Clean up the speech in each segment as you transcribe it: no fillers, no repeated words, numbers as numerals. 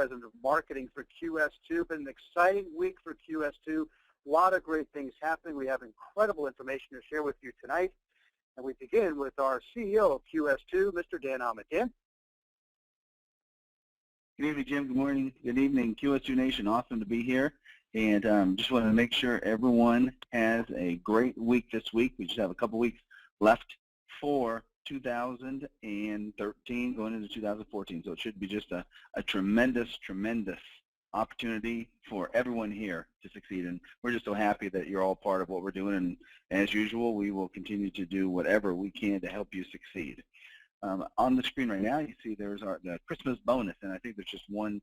President of Marketing for QS2. Been an exciting week for QS2. A lot of great things happening. We have incredible information to share with you tonight. And we begin with our CEO of QS2, Mr. Dan Ahmed. Dan? Good evening, Jim. Good morning. Good evening, QS2 Nation. Awesome to be here. And just want to make sure everyone has a great week this week. We just have a couple weeks left for 2013 going into 2014. So it should be just a tremendous, tremendous opportunity for everyone here to succeed. And we're just so happy that you're all part of what we're doing. And as usual, we will continue to do whatever we can to help you succeed. On the screen right now, you see there's the Christmas bonus, and I think there's just one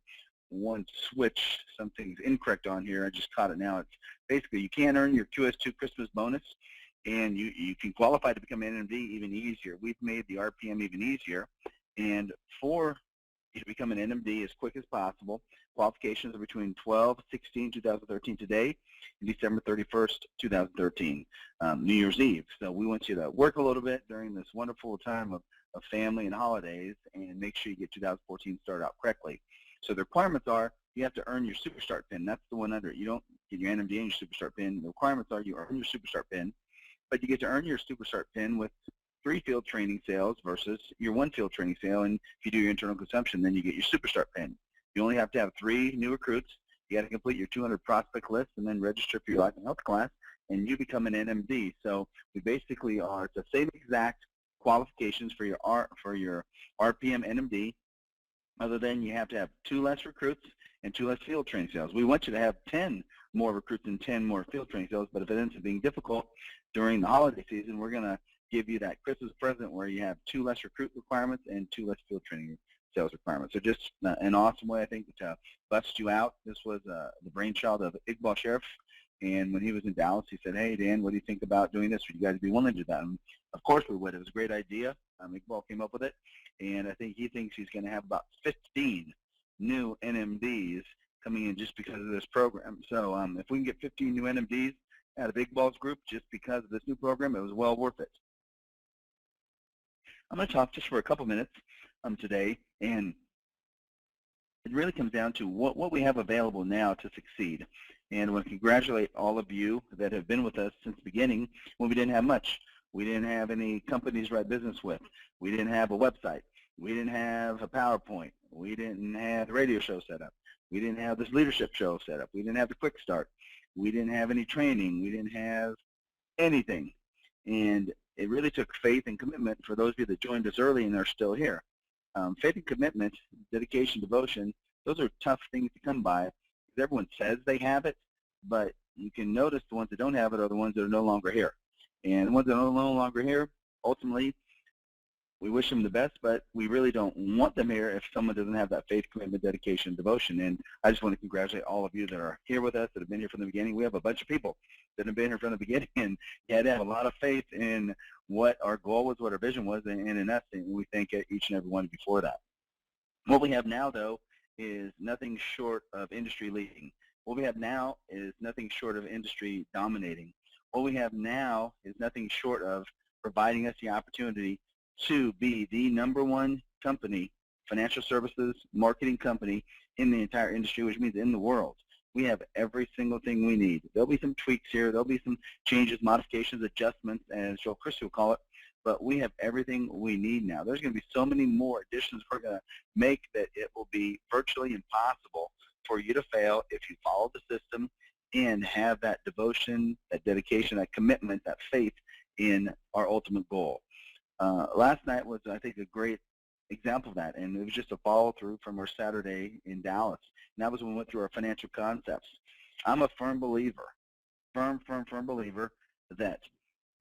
switch. Something's incorrect on here. I just caught it now. It's basically you can earn your QS2 Christmas bonus, and you can qualify to become an NMD even easier. We've made the RPM even easier, and for you to become an NMD as quick as possible, qualifications are between 12/16/2013 today and December 31st, 2013, New Year's Eve. So we want you to work a little bit during this wonderful time of family and holidays and make sure you get 2014 started out correctly. So the requirements are you have to earn your Superstart pin. That's the one under it. You don't get your NMD and your Superstart pin. The requirements are you earn your Superstart pin, but you get to earn your Superstart pin with 3 field training sales versus your 1 field training sale. And if you do your internal consumption, then you get your Superstart pin. You only have to have 3 new recruits. You got to complete your 200 prospect list and then register for your life and health class, and you become an NMD. So we basically are it's the same exact qualifications for your RPM NMD, other than you have to have 2 less recruits and 2 less field training sales. We want you to have 10 more recruits and 10 more field training sales, but if it ends up being difficult during the holiday season, we're going to give you that Christmas present where you have 2 less recruit requirements and 2 less field training sales requirements. So just an awesome way, I think, to bust you out. This was the brainchild of Iqbal Sheriff, and when he was in Dallas, he said, hey, Dan, what do you think about doing this? Would you guys be willing to do that? And of course we would. It was a great idea. Iqbal came up with it, and I think he thinks he's going to have about 15 new NMDs coming in just because of this program. So if we can get 15 new NMDs out of Iqbal's group just because of this new program, it was well worth it. I'm going to talk just for a couple minutes today, and it really comes down to what we have available now to succeed. And I want to congratulate all of you that have been with us since the beginning when we didn't have much. We didn't have any companies to write business with. We didn't have a website. We didn't have a PowerPoint. We didn't have the radio show set up. We didn't have this leadership show set up. We didn't have the quick start. We didn't have any training. We didn't have anything. And it really took faith and commitment for those of you that joined us early and are still here. Faith and commitment, dedication, devotion, those are tough things to come by because everyone says they have it, but you can notice the ones that don't have it are the ones that are no longer here. And the ones that are no longer here, ultimately, we wish them the best, but we really don't want them here if someone doesn't have that faith, commitment, dedication, devotion. And I just want to congratulate all of you that are here with us, that have been here from the beginning. We have a bunch of people that have been here from the beginning, and you had to have a lot of faith in what our goal was, what our vision was, and in us, and we thank each and every one before that. What we have now, though, is nothing short of industry leading. What we have now is nothing short of industry dominating. What we have now is nothing short of providing us the opportunity to be the #1 company, financial services, marketing company in the entire industry, which means in the world. We have every single thing we need. There'll be some tweaks here. There'll be some changes, modifications, adjustments, as Joel Christie will call it, but we have everything we need now. There's going to be so many more additions we're going to make that it will be virtually impossible for you to fail if you follow the system and have that devotion, that dedication, that commitment, that faith in our ultimate goal. Last night was, I think, a great example of that, and it was just a follow-through from our Saturday in Dallas, and that was when we went through our financial concepts. I'm a firm believer, firm believer that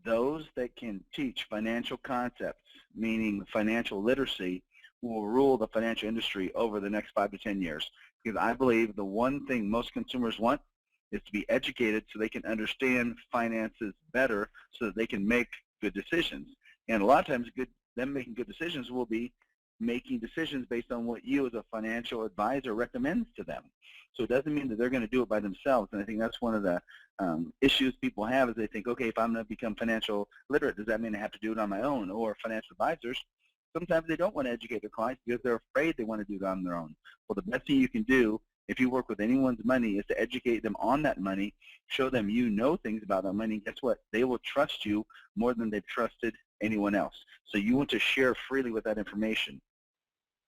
those that can teach financial concepts, meaning financial literacy, will rule the financial industry over the next 5 to 10 years, because I believe the one thing most consumers want is to be educated so they can understand finances better so that they can make good decisions. And a lot of times them making good decisions will be making decisions based on what you as a financial advisor recommends to them. So it doesn't mean that they're going to do it by themselves. And I think that's one of the issues people have is they think, okay, if I'm going to become financial literate, does that mean I have to do it on my own? Or financial advisors, sometimes they don't want to educate their clients because they're afraid they want to do it on their own. Well, the best thing you can do if you work with anyone's money is to educate them on that money, show them you know things about that money. Guess what? They will trust you more than they've trusted anyone else. So you want to share freely with that information.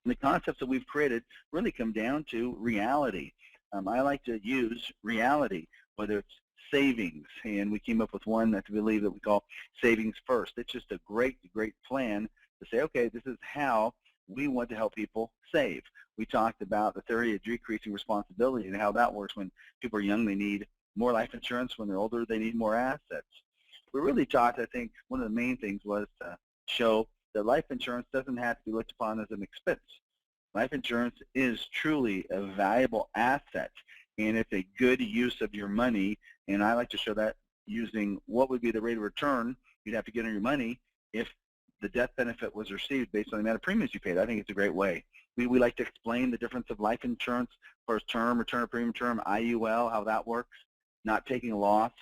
And the concepts that we've created really come down to reality. I like to use reality, whether it's savings, and we came up with one that we believe that we call savings first. It's just a great plan to say, okay, this is how we want to help people save. We talked about the theory of decreasing responsibility and how that works. When people are young, they need more life insurance. When they're older, they need more assets. We really talked, I think, one of the main things was to show that life insurance doesn't have to be looked upon as an expense. Life insurance is truly a valuable asset, and it's a good use of your money. And I like to show that using what would be the rate of return you'd have to get on your money if the death benefit was received based on the amount of premiums you paid. I think it's a great way. We like to explain the difference of life insurance, first term, return of premium term, IUL, how that works, not taking a loss.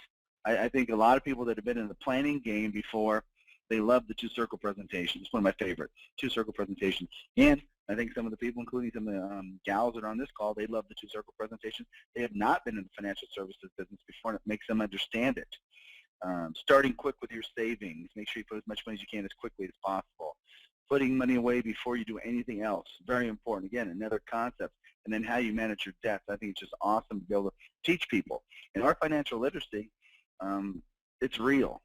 I think a lot of people that have been in the planning game before, they love the two-circle presentation. It's one of my favorites, two-circle presentation. And I think some of the people, including some of the gals that are on this call, they love the two-circle presentation. They have not been in the financial services business before, and it makes them understand it. Starting quick with your savings. Make sure you put as much money as you can as quickly as possible. Putting money away before you do anything else. Very important. Again, another concept. And then how you manage your debts. I think it's just awesome to be able to teach people. In our financial literacy, it's real,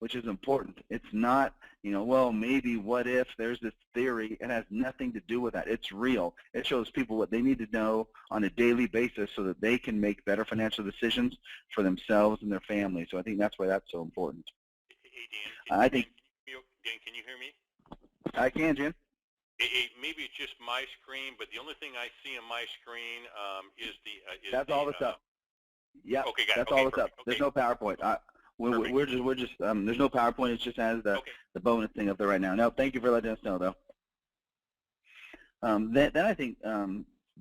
which is important. It's not, well, maybe, what if, there's this theory. It has nothing to do with that. It's real. It shows people what they need to know on a daily basis so that they can make better financial decisions for themselves and their family. So I think that's why that's so important. Hey, Dan, Dan, can you hear me? I can, Jim. Maybe it's just my screen, but the only thing I see on my screen is the... That's all that's up. Yeah, okay, got that's it. Okay, all that's up. Okay. There's no PowerPoint. We're just there's no PowerPoint. It just has the bonus thing up there right now. No, thank you for letting us know, though. Then I think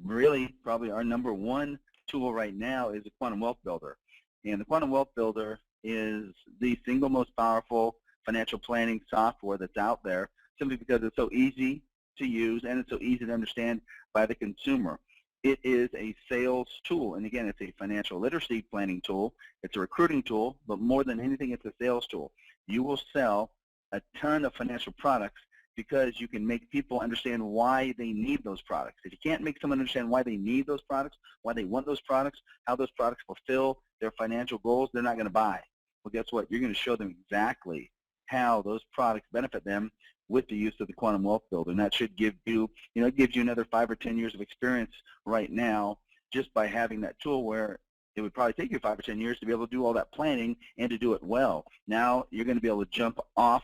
really probably our number one tool right now is the Quantum Wealth Builder. And the Quantum Wealth Builder is the single most powerful financial planning software that's out there, simply because it's so easy to use and it's so easy to understand by the consumer. It is a sales tool, and again, it's a financial literacy planning tool. It's a recruiting tool, but more than anything, it's a sales tool. You will sell a ton of financial products because you can make people understand why they need those products. If you can't make someone understand why they need those products, why they want those products, how those products fulfill their financial goals, they're not going to buy. Well, guess what? You're going to show them exactly how those products benefit them with the use of the Quantum Wealth Builder. And that should give you, it gives you another 5 or 10 years of experience right now just by having that tool, where it would probably take you 5 or 10 years to be able to do all that planning and to do it well. Now you're going to be able to jump off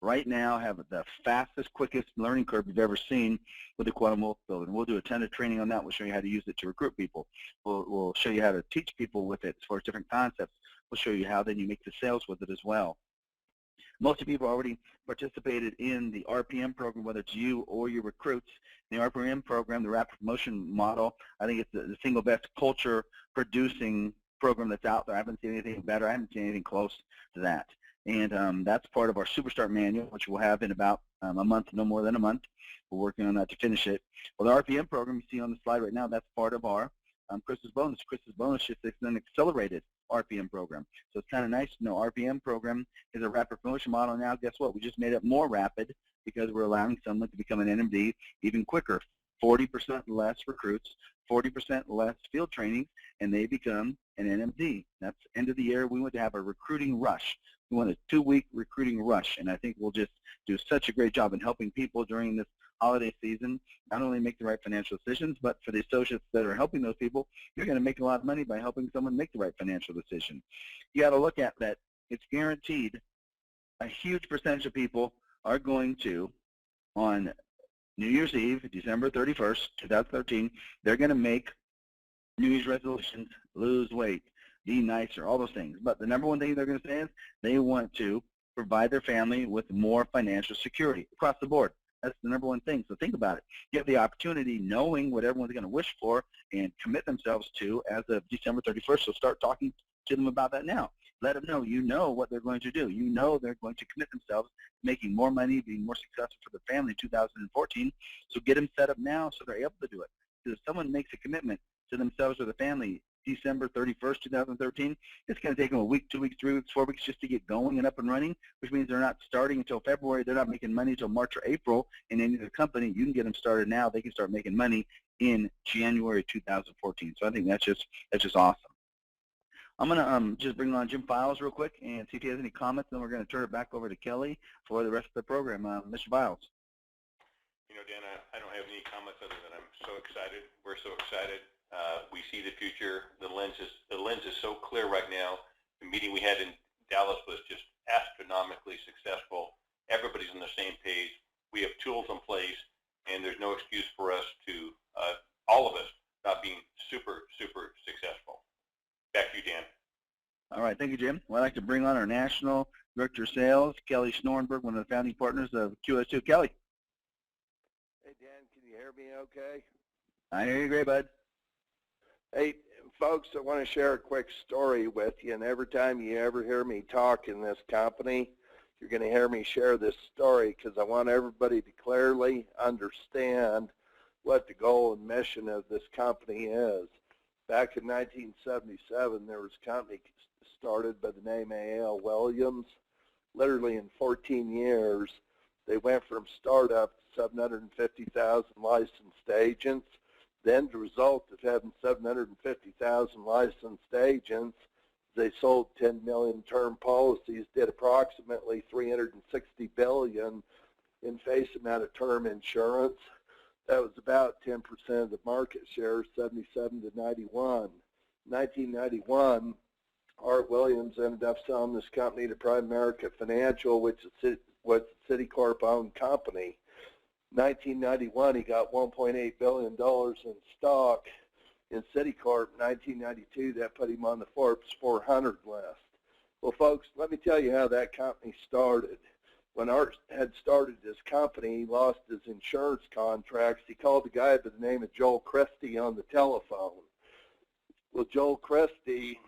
right now, have the fastest, quickest learning curve you've ever seen with the Quantum Wealth Builder. And we'll do a ton of training on that. We'll show you how to use it to recruit people. We'll show you how to teach people with it as far as different concepts. We'll show you how then you make the sales with it as well. Most of you have already participated in the RPM program, whether it's you or your recruits. The RPM program, the Rapid Promotion Model, I think it's the single best culture producing program that's out there. I haven't seen anything better. I haven't seen anything close to that. And that's part of our Superstart manual, which we'll have in about a month, no more than a month. We're working on that to finish it. Well, the RPM program you see on the slide right now, that's part of our Chris's bonus. Chris's bonus is an accelerated RPM program. So it's kind of nice to know RPM program is a rapid promotion model. Now, guess what? We just made it more rapid because we're allowing someone to become an NMD even quicker. 40% less recruits, 40% less field training, and they become an NMD. That's end of the year. We want to have a recruiting rush. We want a 2-week recruiting rush, and I think we'll just do such a great job in helping people during this holiday season not only make the right financial decisions, but for the associates that are helping those people, you're going to make a lot of money by helping someone make the right financial decision. You got to look at that. It's guaranteed a huge percentage of people are going to, on New Year's Eve, December 31st, 2013, they're going to make New Year's resolutions, lose weight, be nicer, all those things. But the number one thing they're going to say is they want to provide their family with more financial security across the board. That's the number one thing. So think about it. You have the opportunity, knowing what everyone's going to wish for and commit themselves to as of December 31st. So start talking to them about that now. Let them know you know what they're going to do. You know they're going to commit themselves to making more money, being more successful for their family in 2014. So get them set up now so they're able to do it. Because if someone makes a commitment to themselves or the family December 31st, 2013, it's going to take them a week, 2 weeks, 3 weeks, 4 weeks just to get going and up and running, which means they're not starting until February. They're not making money until March or April in any other company. You can get them started now. They can start making money in January 2014. So I think that's just awesome. I'm going to just bring on Jim Files real quick and see if he has any comments, then we're going to turn it back over to Kelly for the rest of the program. Mr. Files. You know, Dan, I don't have any comments other than I'm so excited. We're so excited. We see the future. The lens is so clear right now. The meeting we had in Dallas was just astronomically successful. Everybody's on the same page. We have tools in place, and there's no excuse for us to, all of us, not being super, super successful. Back to you, Dan. All right, thank you, Jim. Well, I'd like to bring on our National Director of Sales, Kelly Schnorenberg, one of the founding partners of QS2. Kelly. Hey, Dan, can you hear me okay? I hear you great, bud. Hey, folks, I want to share a quick story with you, and every time you ever hear me talk in this company, you're going to hear me share this story because I want everybody to clearly understand what the goal and mission of this company is. Back in 1977, there was a company started by the name A.L. Williams. Literally in 14 years, they went from startup to 750,000 licensed agents. The end result of having 750,000 licensed agents, they sold 10 million term policies, did approximately $360 billion in face amount of term insurance. That was about 10% of the market share, 77 to 91. 1991, Art Williams ended up selling this company to Primerica Financial, which was a Citicorp-owned company. 1991, he got $1.8 billion in stock in Citicorp. 1992, that put him on the Forbes 400 list. Well, folks, let me tell you how that company started. When Art had started this company, he lost his insurance contracts. He called a guy by the name of Joel Christie on the telephone. Well, Joel Christie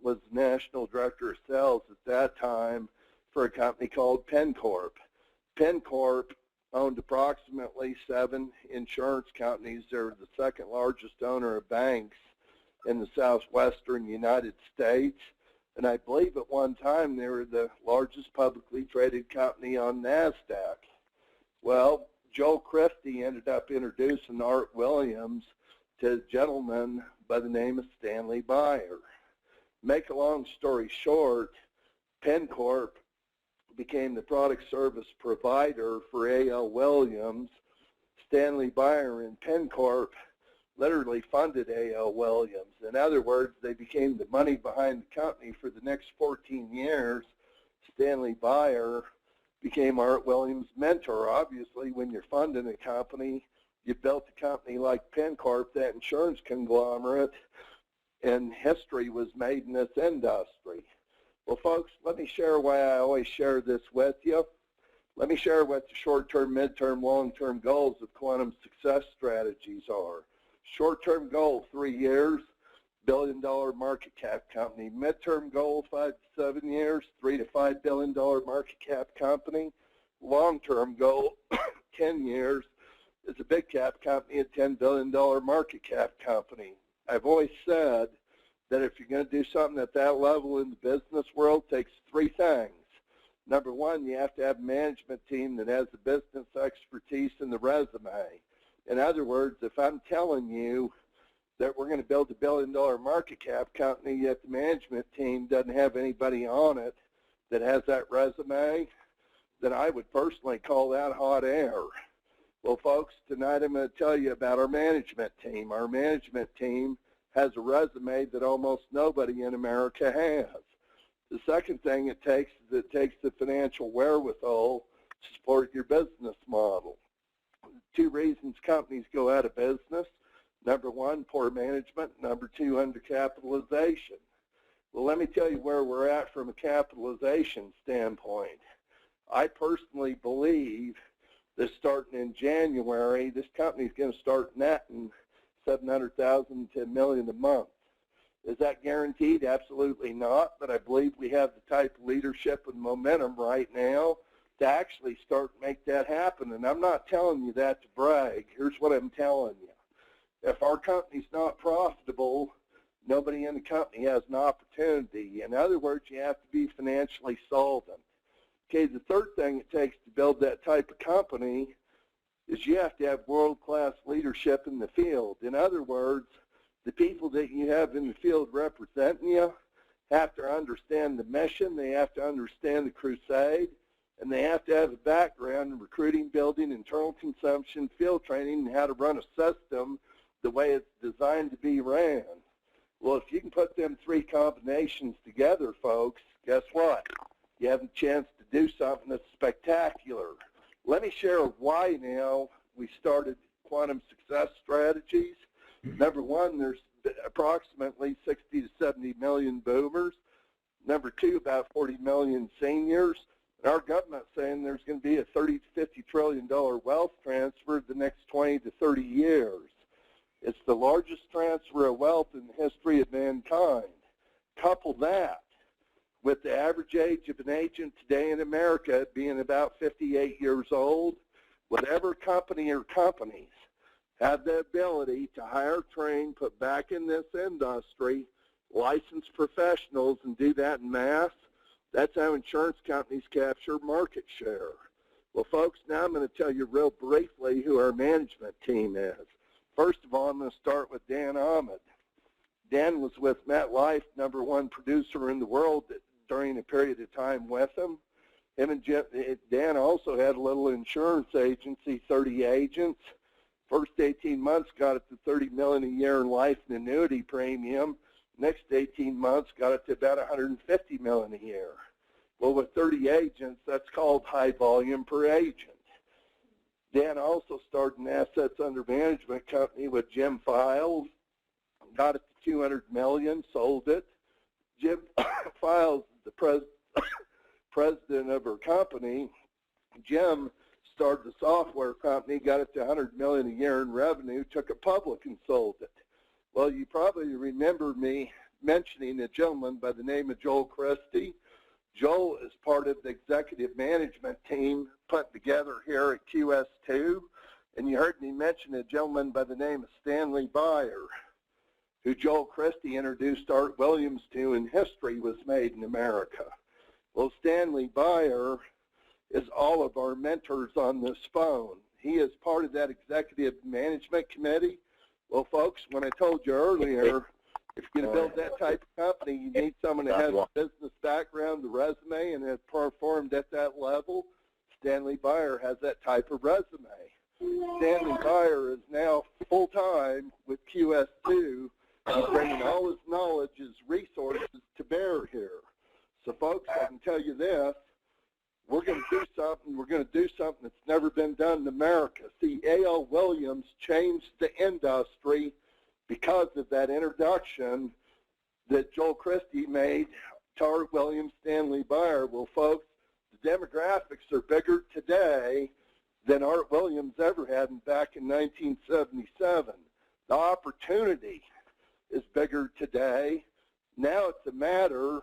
was the National Director of Sales at that time for a company called PennCorp. PennCorp owned approximately 7 insurance companies. They're the second largest owner of banks in the southwestern United States. And I believe at one time they were the largest publicly traded company on NASDAQ. Well, Joel Christie ended up introducing Art Williams to a gentleman by the name of Stanley Byer. Make a long story short, PennCorp became the product service provider for A.L. Williams. Stanley Byer and PennCorp literally funded A.L. Williams. In other words, they became the money behind the company for the next 14 years. Stanley Byer became Art Williams' mentor. Obviously, when you're funding a company, you built a company like PennCorp, that insurance conglomerate, and history was made in this industry. Well, folks, let me share why I always share this with you. Let me share what the short-term, mid-term, long-term goals of quantum success strategies are. Short-term goal, 3 years, billion-dollar market cap company. Mid-term goal, 5 to 7 years, $3 to $5 billion market cap company. Long-term goal, 10 years, is a big cap company, a $10 billion market cap company. I've always said that if you're going to do something at that level in the business world, it takes 3 things. Number one, you have to have a management team that has the business expertise and the resume. In other words, if I'm telling you that we're going to build a billion-dollar market cap company, yet the management team doesn't have anybody on it that has that resume, then I would personally call that hot air. Well, folks, tonight I'm going to tell you about our management team. Our management team has a resume that almost nobody in America has. The second thing it takes is it takes the financial wherewithal to support your business model. 2 reasons companies go out of business. Number one, poor management. Number 2, undercapitalization. Well, let me tell you where we're at from a capitalization standpoint. I personally believe that starting in January, this company is going to start netting $700,000 to $1 million a month. Is that guaranteed? Absolutely not, but I believe we have the type of leadership and momentum right now to actually start to make that happen. And I'm not telling you that to brag. Here's what I'm telling you. If our company's not profitable, nobody in the company has an opportunity. In other words, you have to be financially solvent. Okay, the third thing it takes to build that type of company is you have to have world-class leadership in the field. In other words, the people that you have in the field representing you have to understand the mission, they have to understand the crusade, and they have to have a background in recruiting, building, internal consumption, field training, and how to run a system the way it's designed to be ran. Well, if you can put them three combinations together, folks, guess what? You have a chance to do something that's spectacular. Let me share why now we started Quantum Success Strategies. Number one, there's approximately 60 to 70 million boomers. Number two, about 40 million seniors. And our government's saying there's going to be a 30 to 50 trillion dollar wealth transfer the next 20 to 30 years. It's the largest transfer of wealth in the history of mankind. Couple that with the average age of an agent today in America being about 58 years old. Whatever company or companies have the ability to hire, train, put back in this industry, licensed professionals, and do that in mass, that's how insurance companies capture market share. Well, folks, now I'm going to tell you real briefly who our management team is. First of all, I'm going to start with Dan Ahmed. Dan was with MetLife, #1 producer in the world during a period of time with him. Him and Dan also had a little insurance agency, 30 agents. First 18 months got it to $30 million a year in life and annuity premium. Next 18 months got it to about $150 million a year. Well, with 30 agents, that's called high volume per agent. Dan also started an assets under management company with Jim Files, got it to $200 million, sold it. Jim Files is the president of her company. Jim started a software company, got it to $100 million a year in revenue, took it public and sold it. Well, you probably remember me mentioning a gentleman by the name of Joel Christie. Joel is part of the executive management team put together here at QS2, and you heard me mention a gentleman by the name of Stanley Byer, who Joel Christie introduced Art Williams to, and history was made in America. Well, Stanley Byer is all of our mentors on this phone. He is part of that executive management committee. Well, folks, when I told you earlier, if you're going to build that type of company, you need someone that has a business background, the resume, and has performed at that level. Stanley Byer has that type of resume. Stanley Byer is now full-time with QS2. He's bringing all his knowledge, his resources to bear here. So, folks, I can tell you this. We're going to do something. We're going to do something that's never been done in America. See, A.L. Williams changed the industry because of that introduction that Joel Christie made to Art Williams, Stanley Byer. Well, folks, the demographics are bigger today than Art Williams ever had back in 1977. The opportunity is bigger today. Now it's a matter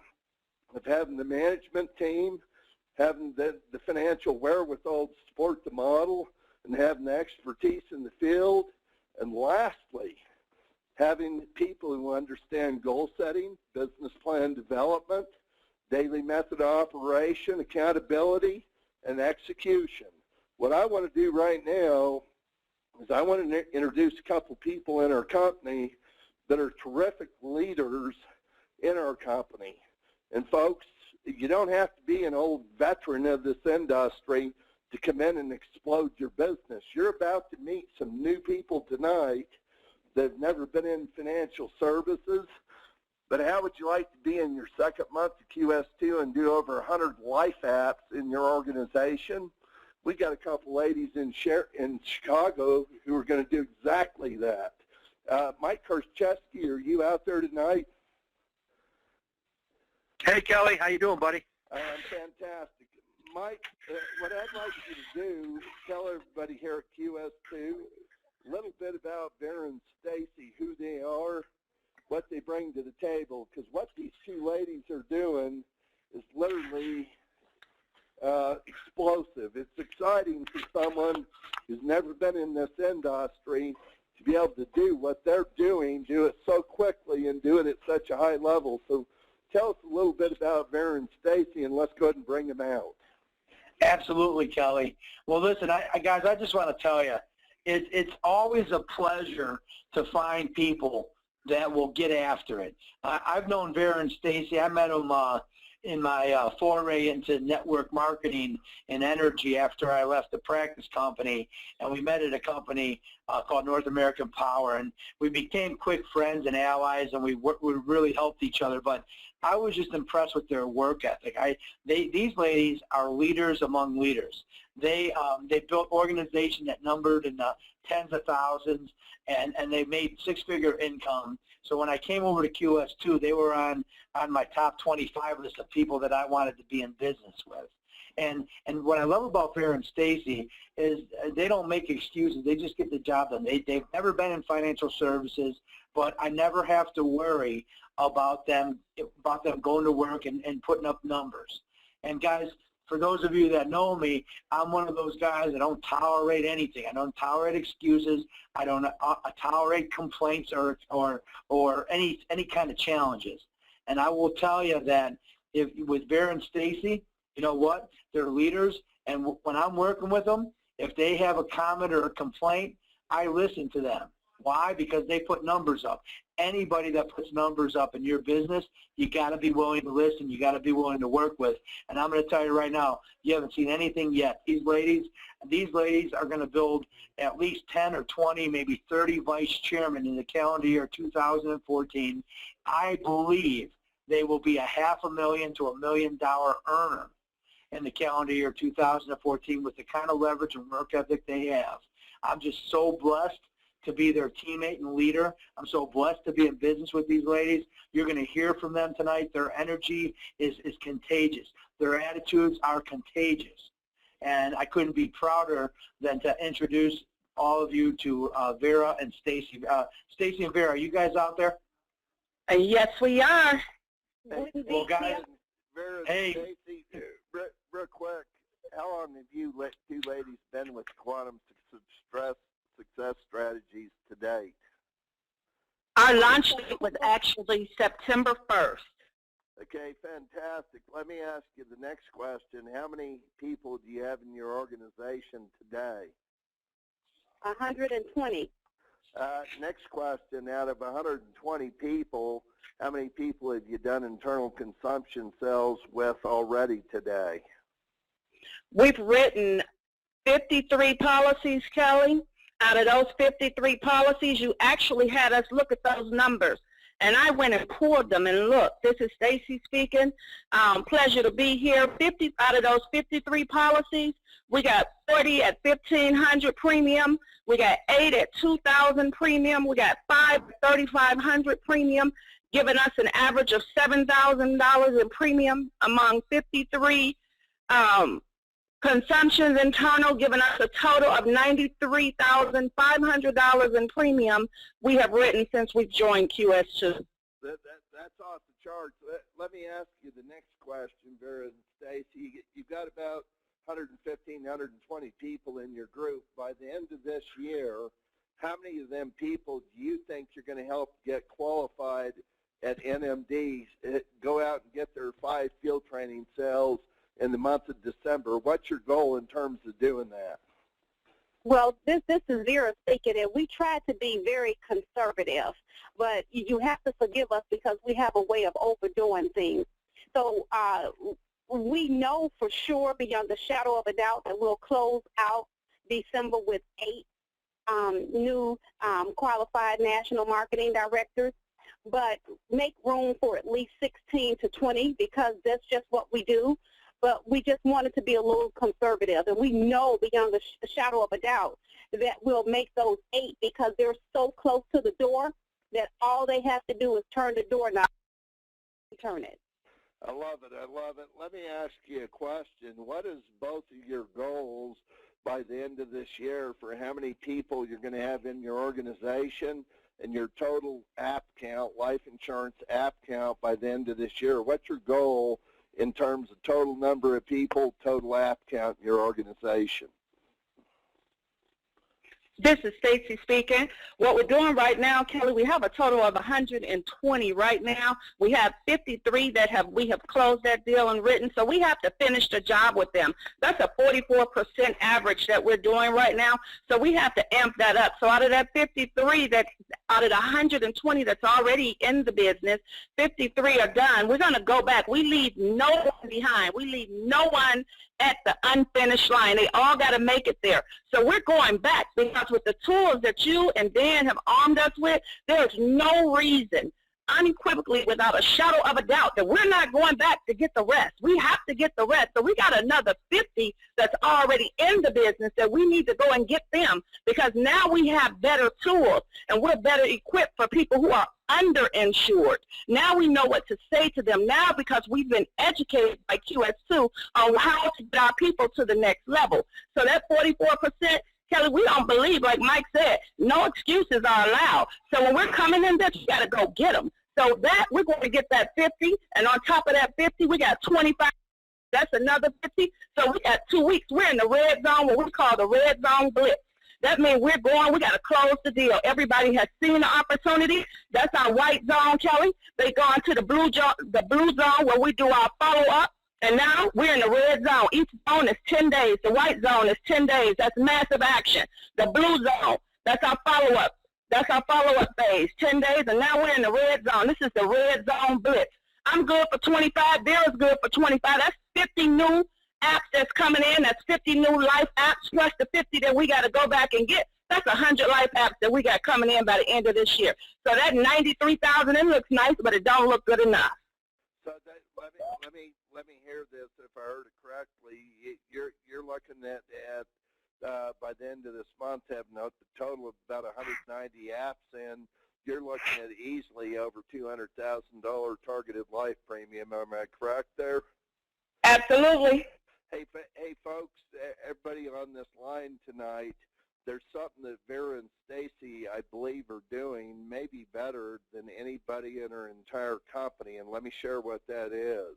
of having the management team, having the financial wherewithal to support the model, and having the expertise in the field, and lastly, having people who understand goal setting, business plan development, daily method of operation, accountability, and execution. What I want to do right now is I want to introduce a couple people in our company that are terrific leaders in our company. And folks, you don't have to be an old veteran of this industry to come in and explode your business. You're about to meet some new people tonight that have never been in financial services. But how would you like to be in your second month of QS2 and do over 100 life apps in your organization? We got a couple ladies in Chicago who are going to do exactly that. Mike Kerschewski, are you out there tonight? Hey, Kelly. How you doing, buddy? I'm fantastic. Mike, what I'd like you to do is tell everybody here at QS2 a little bit about Baron Stacy, who they are, what they bring to the table, because what these two ladies are doing is literally explosive. It's exciting for someone who's never been in this industry to be able to do what they're doing, do it so quickly, and do it at such a high level. So tell us a little bit about Vera and Stacy, and let's go ahead and bring them out. Absolutely, Kelly. Well, listen, guys, I just want to tell you, it's always a pleasure to find people that will get after it. I've known Vera and Stacy. I met them in my foray into network marketing and energy after I left the practice company, and we met at a company called North American Power, and we became quick friends and allies, and we really helped each other. But I was just impressed with their work ethic. These ladies are leaders among leaders. They built organizations that numbered in the tens of thousands, and they made six-figure income. So when I came over to QS2, they were on my top 25 list of people that I wanted to be in business with. And what I love about Vera and Stacy is they don't make excuses. They just get the job done. They've never been in financial services, but I never have to worry about them going to work and putting up numbers. And guys, for those of you that know me, I'm one of those guys that don't tolerate anything. I don't tolerate excuses. I don't tolerate complaints or any kind of challenges. And I will tell you that with Vera and Stacy, you know what? They're leaders, and when I'm working with them, if they have a comment or a complaint, I listen to them. Why? Because they put numbers up. Anybody that puts numbers up in your business, you got to be willing to listen. You got to be willing to work with. And I'm going to tell you right now, you haven't seen anything yet. These ladies are going to build at least 10 or 20, maybe 30 vice chairmen in the calendar year 2014. I believe they will be $500,000 to $1 million earner in the calendar year 2014 with the kind of leverage and work ethic they have. I'm just so blessed to be their teammate and leader. I'm so blessed to be in business with these ladies. You're going to hear from them tonight. Their energy is contagious. Their attitudes are contagious. And I couldn't be prouder than to introduce all of you to Vera and Stacy. Stacy and Vera, are you guys out there? Yes, we are. Well, guys, Vera and hey. Stacy, real quick, how long have you two ladies been with Quantum Success Strategies to date? Our launch date was actually September 1st. Okay, fantastic. Let me ask you the next question. How many people do you have in your organization today? 120. Next question, out of 120 people, how many people have you done internal consumption sales with already today? We've written 53 policies, Kelly. Out of those 53 policies, you actually had us look at those numbers. And I went and poured them and looked. This is Stacy speaking. Pleasure to be here. 50 out of those 53 policies, we got 40 at $1,500 premium. We got 8 at $2,000 premium. We got 5 at $3,500 premium, giving us an average of $7,000 in premium among 53 consumptions internal, giving us a total of $93,500 in premium we have written since we've joined QS2. That's off the charts. Let me ask you the next question, Vera and Stacy. You've got about 115, 120 people in your group. By the end of this year, how many of them people do you think you're going to help get qualified at NMD, go out and get their 5 field training sales in the month of December? What's your goal in terms of doing that? Well, this is Vera speaking, and we try to be very conservative, but you have to forgive us because we have a way of overdoing things. So we know for sure, beyond the shadow of a doubt, that we'll close out December with 8 new qualified national marketing directors, but make room for at least 16 to 20 because that's just what we do. But we just wanted to be a little conservative, and we know beyond the shadow of a doubt that we'll make those 8 because they're so close to the door that all they have to do is turn the door knob and turn it. I love it. I love it. Let me ask you a question. What is both of your goals by the end of this year for how many people you're going to have in your organization and your total app count, life insurance app count by the end of this year? What's your goal in terms of total number of people, total app count in your organization? This is Stacy speaking. What we're doing right now, Kelly, we have a total of 120 right now. We have 53 that we have closed that deal and written, so we have to finish the job with them. That's a 44% average that we're doing right now, so we have to amp that up. So out of that 53, out of the 120 that's already in the business, 53 are done. We're going to go back. We leave no one behind. We leave no one at the unfinished line. They all got to make it there. So we're going back because with the tools that you and Dan have armed us with, there's no reason, unequivocally, without a shadow of a doubt, that we're not going back to get the rest. We have to get the rest. So we got another 50 that's already in the business that we need to go and get them, because now we have better tools and we're better equipped for people who are underinsured. Now we know what to say to them now because we've been educated by QS2 on how to get our people to the next level. So that 44%, Kelly, we don't believe, like Mike said, no excuses are allowed. So when we're coming in this, we got to go get them. So that, we're going to get that 50, and on top of that 50, we got 25. That's another 50. So we got 2 weeks. We're in the red zone, what we call the red zone blitz. That means we got to close the deal. Everybody has seen the opportunity. That's our white zone, Kelly. They go into the blue zone where we do our follow-up. And now we're in the red zone. Each zone is 10 days. The white zone is 10 days. That's massive action. The blue zone, that's our follow-up. That's our follow-up phase, 10 days. And now we're in the red zone. This is the red zone blitz. I'm good for 25. Daryl's good for 25. That's 50 new apps that's coming in. That's 50 new life apps plus the 50 that we got to go back and get. That's 100 life apps that we got coming in by the end of this year. So that 93,000, it looks nice, but it don't look good enough. So that, let me hear this. If I heard it correctly, you're looking at by the end of this month having a total of about 190 apps, and you're looking at easily over $200,000 targeted life premium. Am I correct there? Absolutely. Hey, folks, everybody on this line tonight, there's something that Vera and Stacy, I believe, are doing maybe better than anybody in her entire company, and let me share what that is.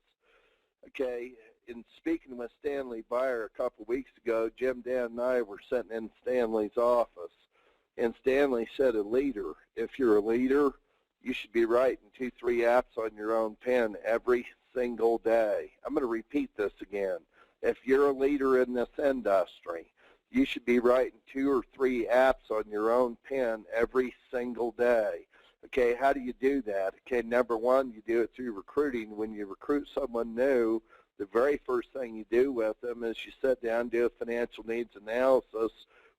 Okay, in speaking with Stanley Byer a couple weeks ago, Jim, Dan, and I were sitting in Stanley's office, and Stanley said, a leader, if you're a leader, you should be writing 2-3 apps on your own pen every single day. I'm going to repeat this again. If you're a leader in this industry, you should be writing 2 or 3 apps on your own pen every single day. Okay, how do you do that? Okay, number one, you do it through recruiting. When you recruit someone new, the very first thing you do with them is you sit down and do a financial needs analysis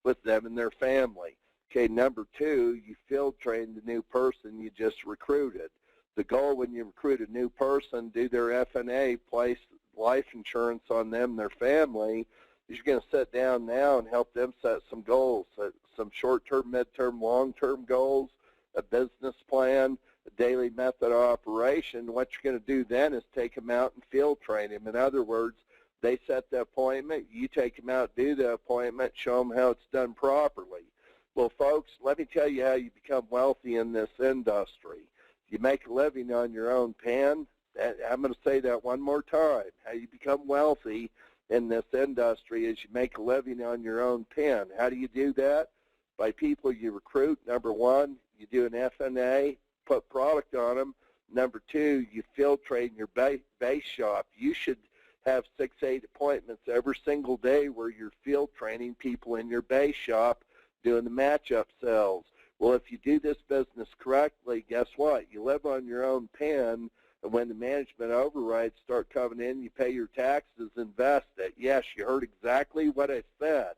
with them and their family. Okay, number two, you field train the new person you just recruited. The goal when you recruit a new person, do their FNA, place life insurance on them and their family, is you're going to sit down now and help them set some goals, some short-term, mid-term, long-term goals, a business plan, a daily method of operation. What you're going to do then is take them out and field train them. In other words, they set the appointment, you take them out, do the appointment, show them how it's done properly. Well, folks, let me tell you how you become wealthy in this industry. You make a living on your own pen. I'm going to say that one more time. How you become wealthy in this industry is you make a living on your own pen. How do you do that? By people you recruit. Number one, you do an FNA, put product on them. Number two, you field train your base shop. You should have 6-8 appointments every single day where you're field training people in your base shop doing the matchup sales. Well, if you do this business correctly, guess what? You live on your own pen, and when the management overrides start coming in, you pay your taxes, invest it. Yes, you heard exactly what I said.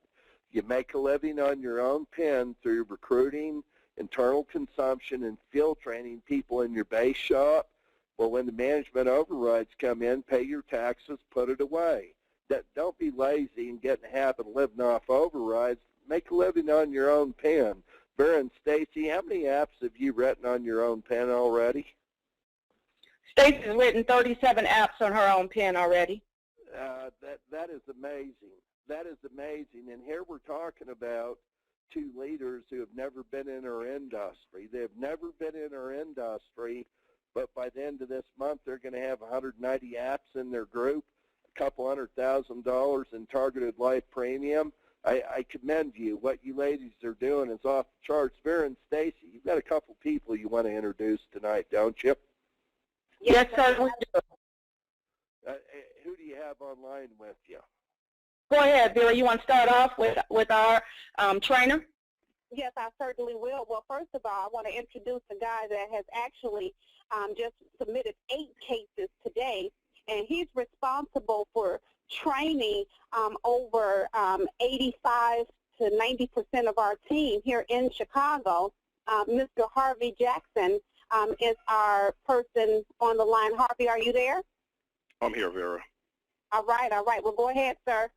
You make a living on your own pen through recruiting, internal consumption, and field training people in your base shop. Well, when the management overrides come in, pay your taxes, put it away. Don't be lazy and get in the habit of living off overrides. Make a living on your own pen. Vera and Stacy, how many apps have you written on your own pen already? Stacy's written 37 apps on her own pen already. That is amazing. That is amazing. And here we're talking about two leaders who have never been in our industry. They've never been in our industry, but by the end of this month, they're going to have 190 apps in their group, a couple $100,000 in targeted life premium. I commend you. What you ladies are doing is off the charts. Vera and Stacy, you've got a couple people you want to introduce tonight, don't you? Yes, sir. Who do you have online with you? Go ahead, Vera. You want to start off with our trainer? Yes, I certainly will. Well, first of all, I want to introduce a guy that has actually just submitted 8 cases today, and he's responsible for training over 85 to 90% of our team here in Chicago. Mr. Harvey Jackson is our person on the line. Harvey, are you there? I'm here, Vera. All right. Well, go ahead, sir.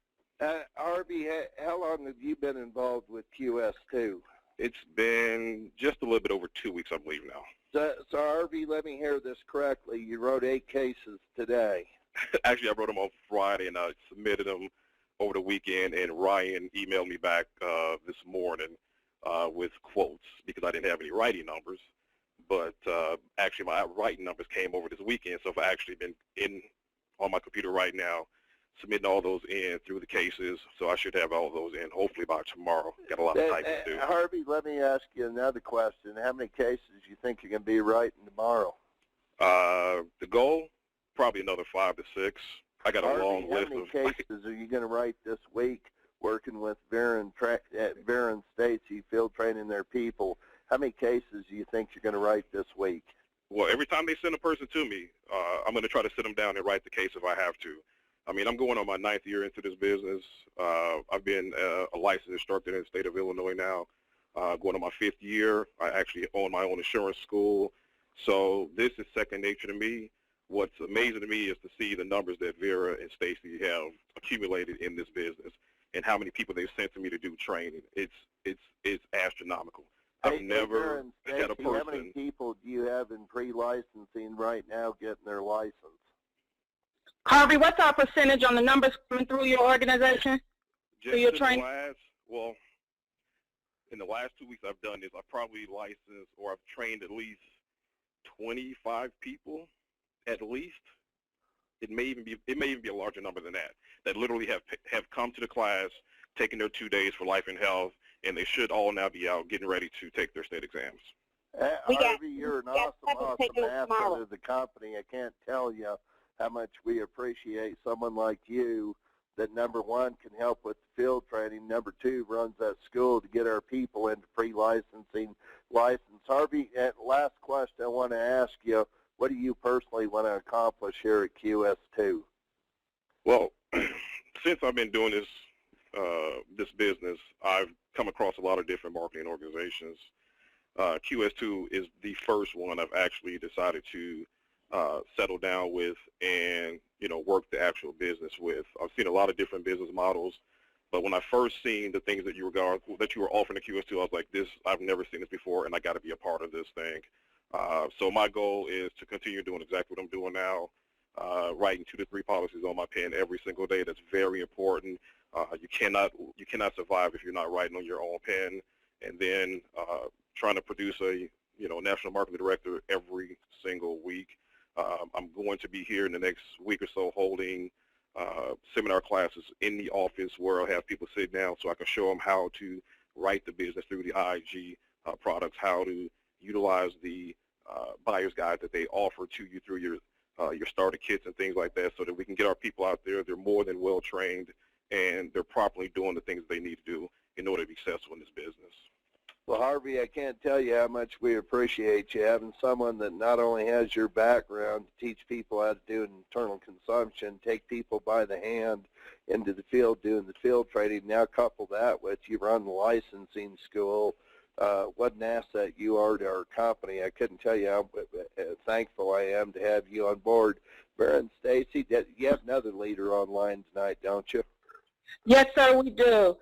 Harvey, how long have you been involved with QS2? It's been just a little bit over 2 weeks, I believe now. So Harvey, let me hear this correctly. You wrote 8 cases today. Actually, I wrote them on Friday, and I submitted them over the weekend, and Ryan emailed me back this morning with quotes because I didn't have any writing numbers. But actually, my writing numbers came over this weekend, so I've actually been on my computer right now, submitting all those in through the cases, so I should have all those in hopefully by tomorrow. Got a lot of typing to do. Harvey, let me ask you another question. How many cases do you think you're going to be writing tomorrow? The goal, probably another 5 to 6. I got a long list of. How many cases are you going to write this week working with Vera and Stacy, field training their people? How many cases do you think you're going to write this week? Well, every time they send a person to me, I'm going to try to sit them down and write the case if I have to. I mean, I'm going on my 9th year into this business. I've been a licensed instructor in the state of Illinois now, going on my 5th year. I actually own my own insurance school. So this is second nature to me. What's amazing to me is to see the numbers that Vera and Stacy have accumulated in this business and how many people they've sent to me to do training. It's astronomical. I've never had a person. How many people do you have in pre-licensing right now getting their license? Harvey, what's our percentage on the numbers coming through your organization? Just your in training? In the last 2 weeks I've done this, I've probably licensed or I've trained at least 25 people, at least. It may even be a larger number than that literally have come to the class, taken their 2 days for life and health, and they should all now be out getting ready to take their state exams. Harvey, you're an awesome asset of the company. I can't tell you how much we appreciate someone like you that, number one, can help with the field training, number two, runs that school to get our people into pre-licensing license. Harvey, last question I want to ask you, what do you personally want to accomplish here at QS2? Well, since I've been doing this business, I've come across a lot of different marketing organizations. QS2 is the first one I've actually decided to settle down with and, work the actual business with. I've seen a lot of different business models, but when I first seen the things that you were offering at QS2, I was like, I've never seen this before, and I got to be a part of this thing. So my goal is to continue doing exactly what I'm doing now, writing 2 to 3 policies on my pen every single day. That's very important. You cannot survive if you're not writing on your own pen. And then trying to produce a national marketing director every single week. I'm going to be here in the next week or so holding seminar classes in the office where I'll have people sit down so I can show them how to write the business through the IG products, how to utilize the buyer's guide that they offer to you through your starter kits and things like that, so that we can get our people out there. They're more than well trained and they're properly doing the things they need to do in order to be successful in this business. Well, Harvey, I can't tell you how much we appreciate you having someone that not only has your background to teach people how to do internal consumption, take people by the hand into the field doing the field training, now couple that with you run the licensing school. What an asset you are to our company. I couldn't tell you how thankful I am to have you on board. Vera and Stacy, you have another leader online tonight, don't you? Yes, sir, we do.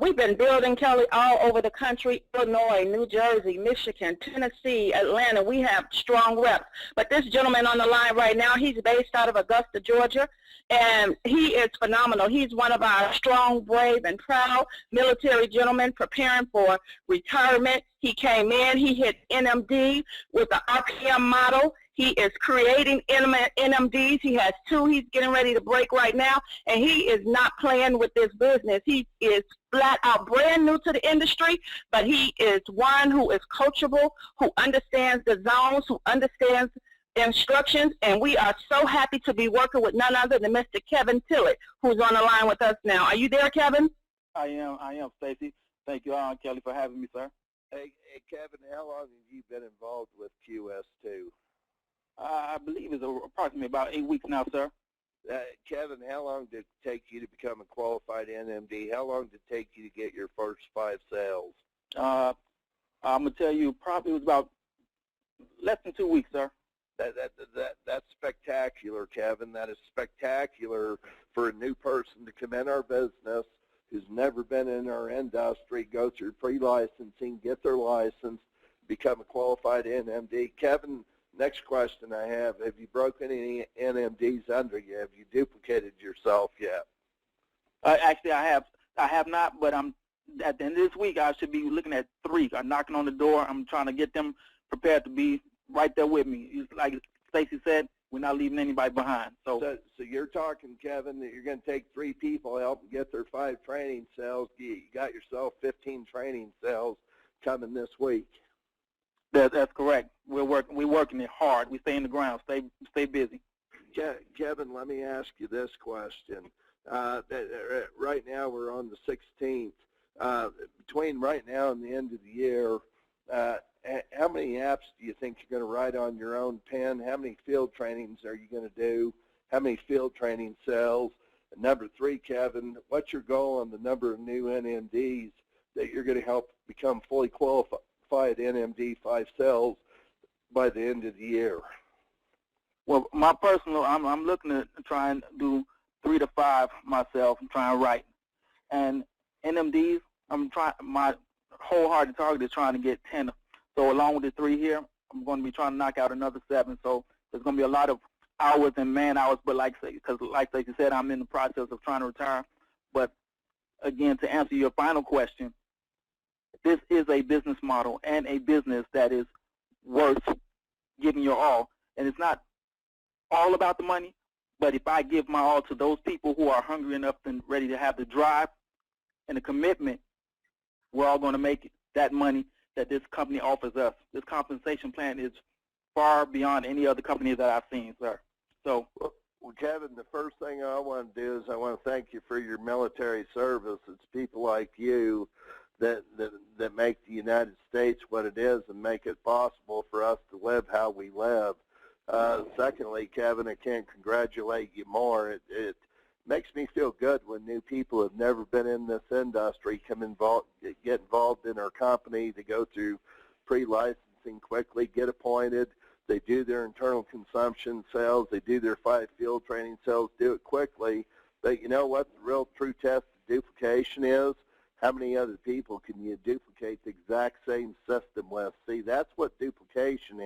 We've been building, Kelly, all over the country, Illinois, New Jersey, Michigan, Tennessee, Atlanta. We have strong reps. But this gentleman on the line right now, he's based out of Augusta, Georgia, and he is phenomenal. He's one of our strong, brave, and proud military gentlemen preparing for retirement. He came in, he hit NMD with the RPM model. He is creating NMDs. He has 2 he's getting ready to break right now, and he is not playing with this business. He is flat out brand new to the industry, but he is one who is coachable, who understands the zones, who understands instructions, and we are so happy to be working with none other than Mr. Kevin Tillett, who's on the line with us now. Are you there, Kevin? I am, Stacy. Thank you, Kelly, for having me, sir. Hey, Kevin, how long have you been involved with QS2? I believe it's approximately about 8 weeks now, sir. Kevin, how long did it take you to become a qualified NMD? How long did it take you to get your first 5 sales? I'm going to tell you, probably it was about less than 2 weeks, sir. That's spectacular, Kevin. That is spectacular for a new person to come in our business who's never been in our industry, go through pre-licensing, get their license, become a qualified NMD. Kevin, next question I have you broken any NMDs under you? Have you duplicated yourself yet? Actually, I have not, but I'm at the end of this week, I should be looking at 3. I'm knocking on the door. I'm trying to get them prepared to be right there with me. Like Stacy said, we're not leaving anybody behind. So you're talking, Kevin, that you're going to take 3 people, help them get their 5 training sales. You got yourself 15 training sales coming this week. That's correct. We're working it hard. We stay in the ground. Stay busy. Kevin, let me ask you this question. Right now we're on the 16th. Between right now and the end of the year, how many apps do you think you're going to write on your own pen? How many field trainings are you going to do? How many field training sales? And number 3, Kevin, what's your goal on the number of new NMDs that you're going to help become fully qualified NMD 5 sales by the end of the year? Well, my personal, I'm looking to try and do 3 to 5 myself. I'm trying to write. And NMDs, my wholehearted target is trying to get 10. So along with the 3 here, I'm going to be trying to knock out another 7. So there's going to be a lot of hours and man hours, but like you said, I'm in the process of trying to retire. But again, to answer your final question, this is a business model and a business that is worth giving your all. And it's not all about the money, but if I give my all to those people who are hungry enough and ready to have the drive and the commitment, we're all going to make that money that this company offers us. This compensation plan is far beyond any other company that I've seen, sir. So, well, Kevin, the first thing I want to do is I want to thank you for your military service. It's people like you that make the United States what it is and make it possible for us to live how we live. Secondly, Kevin, I can't congratulate you more. It makes me feel good when new people who have never been in this industry get involved in our company. They go through pre-licensing quickly, get appointed. They do their internal consumption sales. They do their 5 field training sales, do it quickly. But you know what the real true test of duplication is? How many other people can you duplicate the exact same system with? See, that's what duplication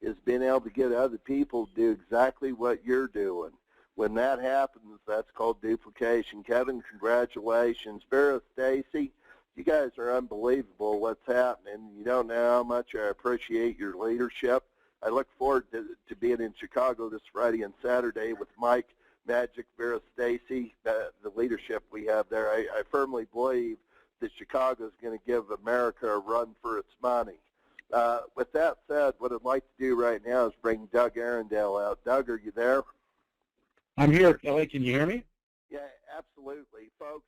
is being able to get other people to do exactly what you're doing. When that happens, that's called duplication. Kevin, congratulations. Vera, Stacy, you guys are unbelievable what's happening. You don't know how much I appreciate your leadership. I look forward to being in Chicago this Friday and Saturday with Mike, Magic, Vera, Stacy, the leadership we have there. I firmly believe that Chicago is going to give America a run for its money. With that said, what I'd like to do right now is bring Doug Arundel out. Doug, are you there? I'm here, Kelly. Can you hear me? Yeah, absolutely. Folks,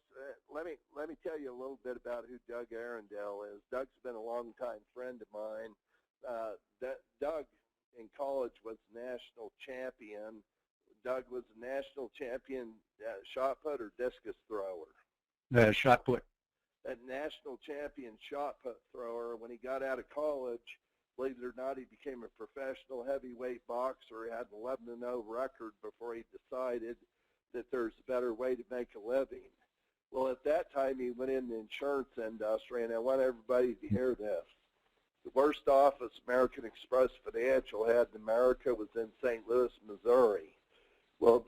let me tell you a little bit about who Doug Arundel is. Doug's been a longtime friend of mine. Doug, in college, was national champion. Doug was a national champion shot put or discus thrower? Shot put. A national champion shot put thrower. When he got out of college, believe it or not, he became a professional heavyweight boxer. He had an 11-0 record before he decided that there's a better way to make a living. Well, at that time, he went in the insurance industry, and I want everybody to hear this. The worst office American Express Financial had in America was in St. Louis, Missouri. Well,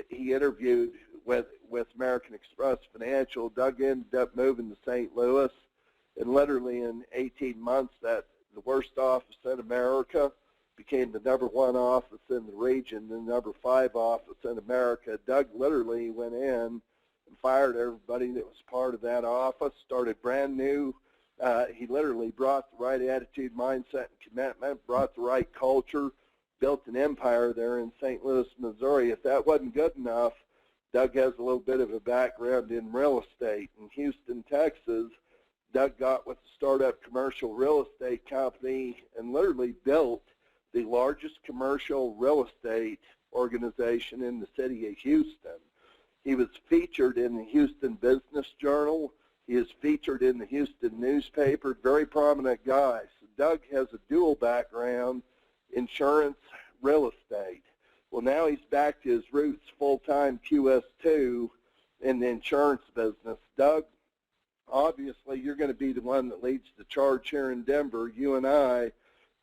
he interviewed with American Express Financial. Doug ended up moving to St. Louis, and literally in 18 months, that the worst office in America became the #1 office in the region, the #5 office in America. Doug literally went in and fired everybody that was part of that office, started brand new. He literally brought the right attitude, mindset, and commitment, brought the right culture, built an empire there in St. Louis, Missouri. If that wasn't good enough, Doug has a little bit of a background in real estate. In Houston, Texas, Doug got with a startup commercial real estate company and literally built the largest commercial real estate organization in the city of Houston. He was featured in the Houston Business Journal. He is featured in the Houston newspaper, very prominent guy. So Doug has a dual background, insurance, real estate. Well, now he's back to his roots, full-time QS2 in the insurance business. Doug, obviously you're going to be the one that leads the charge here in Denver. You and I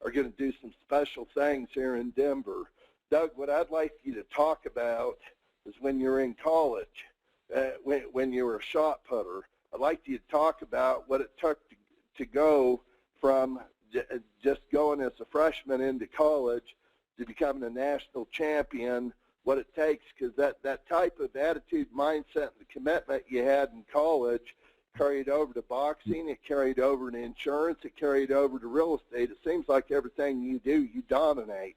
are going to do some special things here in Denver. Doug, what I'd like you to talk about is when you're in college, when you were a shot putter. I'd like you to talk about what it took to go from just going as a freshman into college to becoming a national champion, what it takes, because that type of attitude, mindset, and the commitment you had in college carried over to boxing, it carried over to insurance, it carried over to real estate. It seems like everything you do, you dominate.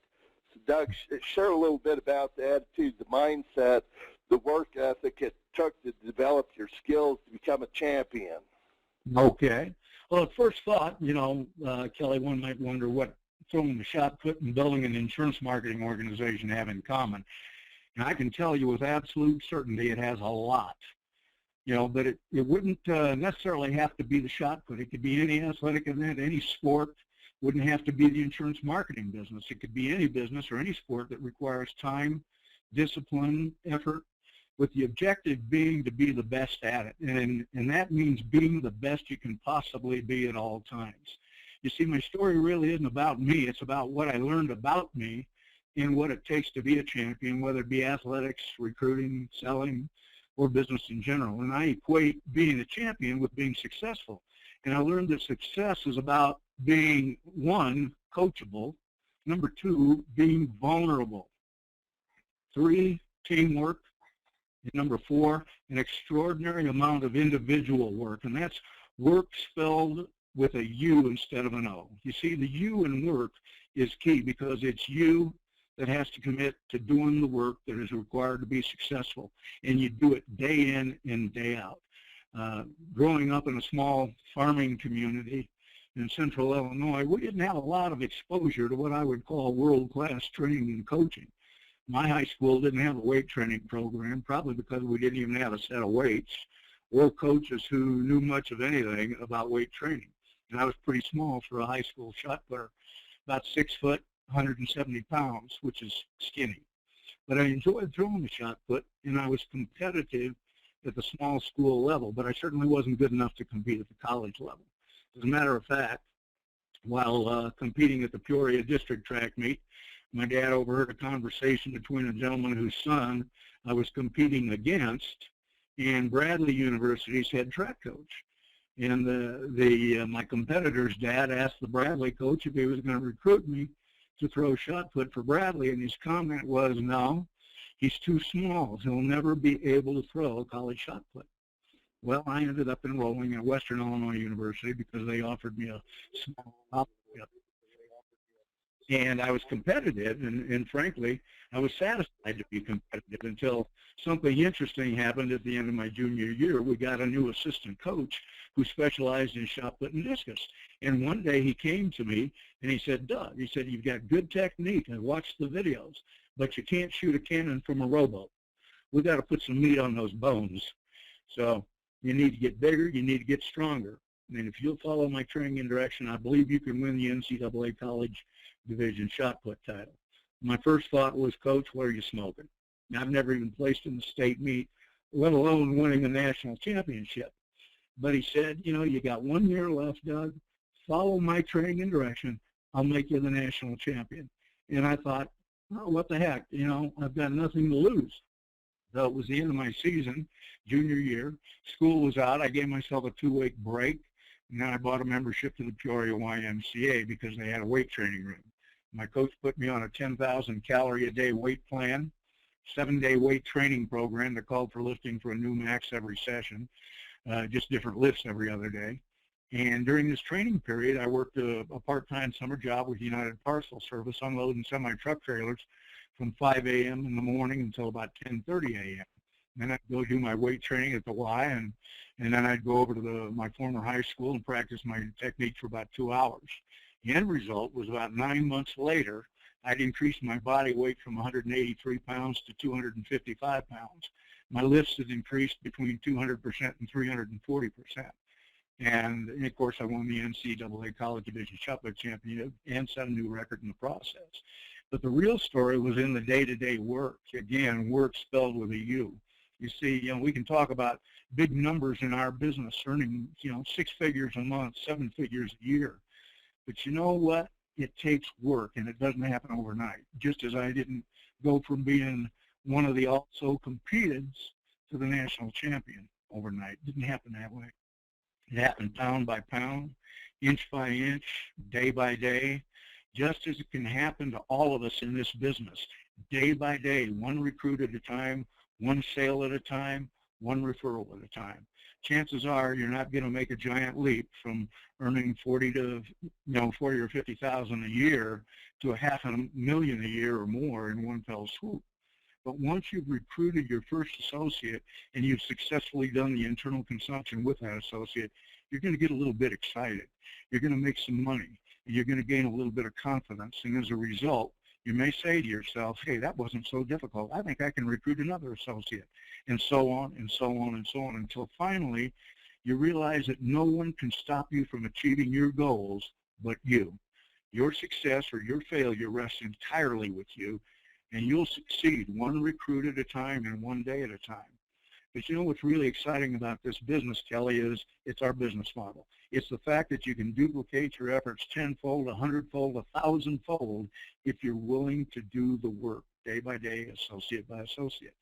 So Doug, share a little bit about the attitude, the mindset, the work ethic it took to develop your skills to become a champion. Okay. Well, at first thought, Kelly, one might wonder what throwing the shot put and building an insurance marketing organization have in common. And I can tell you with absolute certainty it has a lot. But it wouldn't necessarily have to be the shot put. It could be any athletic event, any sport. Wouldn't have to be the insurance marketing business. It could be any business or any sport that requires time, discipline, effort, with the objective being to be the best at it. And that means being the best you can possibly be at all times. You see, my story really isn't about me. It's about what I learned about me and what it takes to be a champion, whether it be athletics, recruiting, selling, or business in general. And I equate being a champion with being successful. And I learned that success is about being, 1, coachable, 2, being vulnerable, 3, teamwork, and 4, an extraordinary amount of individual work. And that's work spelled with a U instead of an O. You see, the U in work is key because it's you that has to commit to doing the work that is required to be successful, and you do it day in and day out. Growing up in a small farming community in central Illinois, we didn't have a lot of exposure to what I would call world-class training and coaching. My high school didn't have a weight training program, probably because we didn't even have a set of weights or coaches who knew much of anything about weight training. And I was pretty small for a high school shot putter, about 6 foot, 170 pounds, which is skinny. But I enjoyed throwing the shot put, and I was competitive at the small school level, but I certainly wasn't good enough to compete at the college level. As a matter of fact, while competing at the Peoria district track meet, my dad overheard a conversation between a gentleman whose son I was competing against and Bradley University's head track coach. And my competitor's dad asked the Bradley coach if he was going to recruit me to throw shot put for Bradley, and his comment was, no, he's too small. He'll never be able to throw a college shot put. Well, I ended up enrolling at Western Illinois University because they offered me a small scholarship. And I was competitive, and frankly, I was satisfied to be competitive until something interesting happened at the end of my junior year. We got a new assistant coach who specialized in shot put and discus. And one day he came to me and he said, Doug, he said, you've got good technique. I watched the videos, but you can't shoot a cannon from a rowboat. We got to put some meat on those bones. So you need to get bigger, you need to get stronger. And if you'll follow my training and direction, I believe you can win the NCAA college division shot put title. My first thought was, Coach, what are you smoking? I've never even placed in the state meet. let alone winning a national championship. But he said, you know, you got 1 year left, Doug. Follow my training and direction. I'll make you the national champion. And I thought, oh, what the heck? You know, I've got nothing to lose. So it was the end of my season, junior year. School was out. I gave myself a 2-week break. And then I bought a membership to the Peoria YMCA because they had a weight training room. My coach put me on a 10,000 calorie a day weight plan, 7-day weight training program that called for lifting for a new max every session. Just different lifts every other day. And during this training period, I worked a part-time summer job with United Parcel Service, unloading semi-truck trailers from 5 a.m. in the morning until about 10:30 a.m. Then I'd go do my weight training at the Y, and then I'd go over to my former high school and practice my technique for about 2 hours. The end result was about 9 months later, I'd increased my body weight from 183 pounds to 255 pounds. My lifts had increased between 200% and 340%. And of course, I won the NCAA College Division Shot Put Championship and set a new record in the process. But the real story was in the day-to-day work. Again, work spelled with a U. You see, you know, we can talk about big numbers in our business, earning, you know, 6 figures a month, 7 figures a year. But you know what? It takes work, and it doesn't happen overnight. Just as I didn't go from being one of the also competeds to the national champion overnight. It didn't happen that way. It happened pound by pound, inch by inch, day by day, just as it can happen to all of us in this business, day by day, one recruit at a time, one sale at a time, one referral at a time. Chances are you're not going to make a giant leap from earning 40 or 50,000 a year to $500,000 a year or more in one fell swoop. But once you've recruited your first associate and you've successfully done the internal consumption with that associate, you're going to get a little bit excited. You're going to make some money. And you're going to gain a little bit of confidence. And as a result, you may say to yourself, hey, that wasn't so difficult. I think I can recruit another associate, and so on and so on and so on, until finally you realize that no one can stop you from achieving your goals but you. Your success or your failure rests entirely with you, and you'll succeed one recruit at a time and one day at a time. But you know what's really exciting about this business, Kelly, is it's our business model. It's the fact that you can duplicate your efforts 10-fold, 100-fold, 1,000-fold if you're willing to do the work day by day, associate by associate.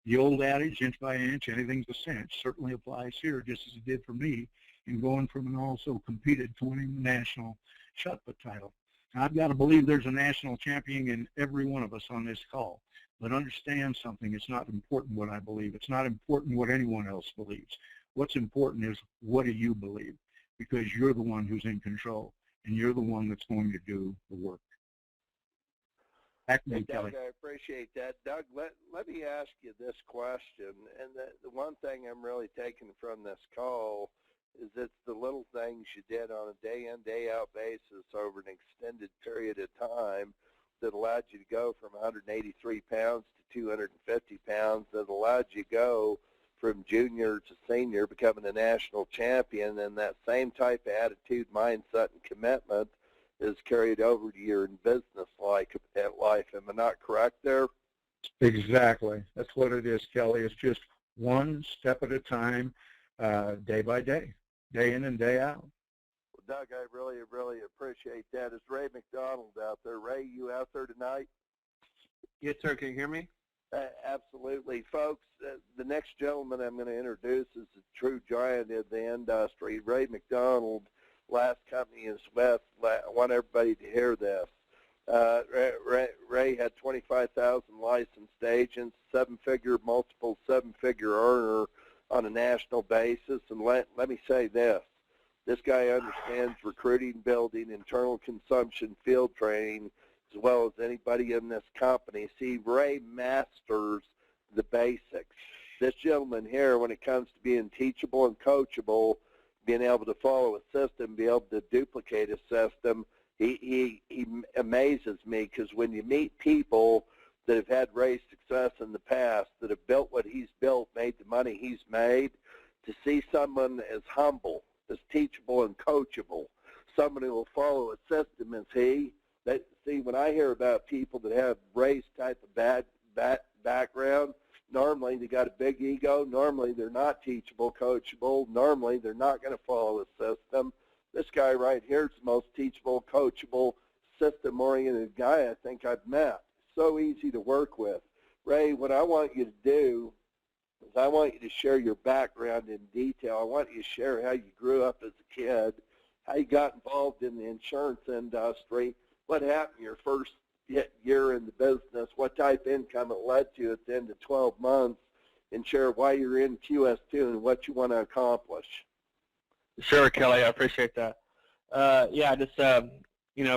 The old adage, inch by inch, anything's a cinch, certainly applies here, just as it did for me in going from an also competed to winning the national shot put title. Now, I've got to believe there's a national champion in every one of us on this call. But understand something, it's not important what I believe. It's not important what anyone else believes. What's important is, what do you believe? Because you're the one who's in control, and you're the one that's going to do the work. Back to you, Kelly. Doug, I appreciate that. Doug, let me ask you this question. And the one thing I'm really taking from this call is it's the little things you did on a day-in, day-out basis over an extended period of time that allowed you to go from 183 pounds to 250 pounds, that allowed you to go from junior to senior, becoming a national champion, and that same type of attitude, mindset, and commitment is carried over to your business life. Am I not correct there? Exactly. That's what it is, Kelly. It's just one step at a time, day by day, day in and day out. Doug, I really, really appreciate that. Is Ray McDonald out there? Ray, you out there tonight? Yes, sir. Can you hear me? Absolutely. Folks, the next gentleman I'm going to introduce is a true giant in the industry. Ray McDonald, last company is with. I want everybody to hear this. Ray had 25,000 licensed agents, multiple seven-figure earner on a national basis. And let me say this. This guy understands recruiting, building, internal consumption, field training, as well as anybody in this company. See, Ray masters the basics. This gentleman here, when it comes to being teachable and coachable, being able to follow a system, be able to duplicate a system, he amazes me, because when you meet people that have had Ray's success in the past, that have built what he's built, made the money he's made, to see someone as humble, as teachable and coachable, someone who will follow a system as he. See, when I hear about people that have Ray's type of background, Normally, they got a big ego. Normally, they're not teachable, coachable. Normally, they're not going to follow the system. This guy right here is the most teachable, coachable, system-oriented guy I think I've met. So easy to work with. Ray, what I want you to do is I want you to share your background in detail. I want you to share how you grew up as a kid, how you got involved in the insurance industry, what happened your first year in the business, what type of income it led to at the end of 12 months, and share why you're in QS2 and what you want to accomplish. Sure, Kelly, I appreciate that. Yeah, just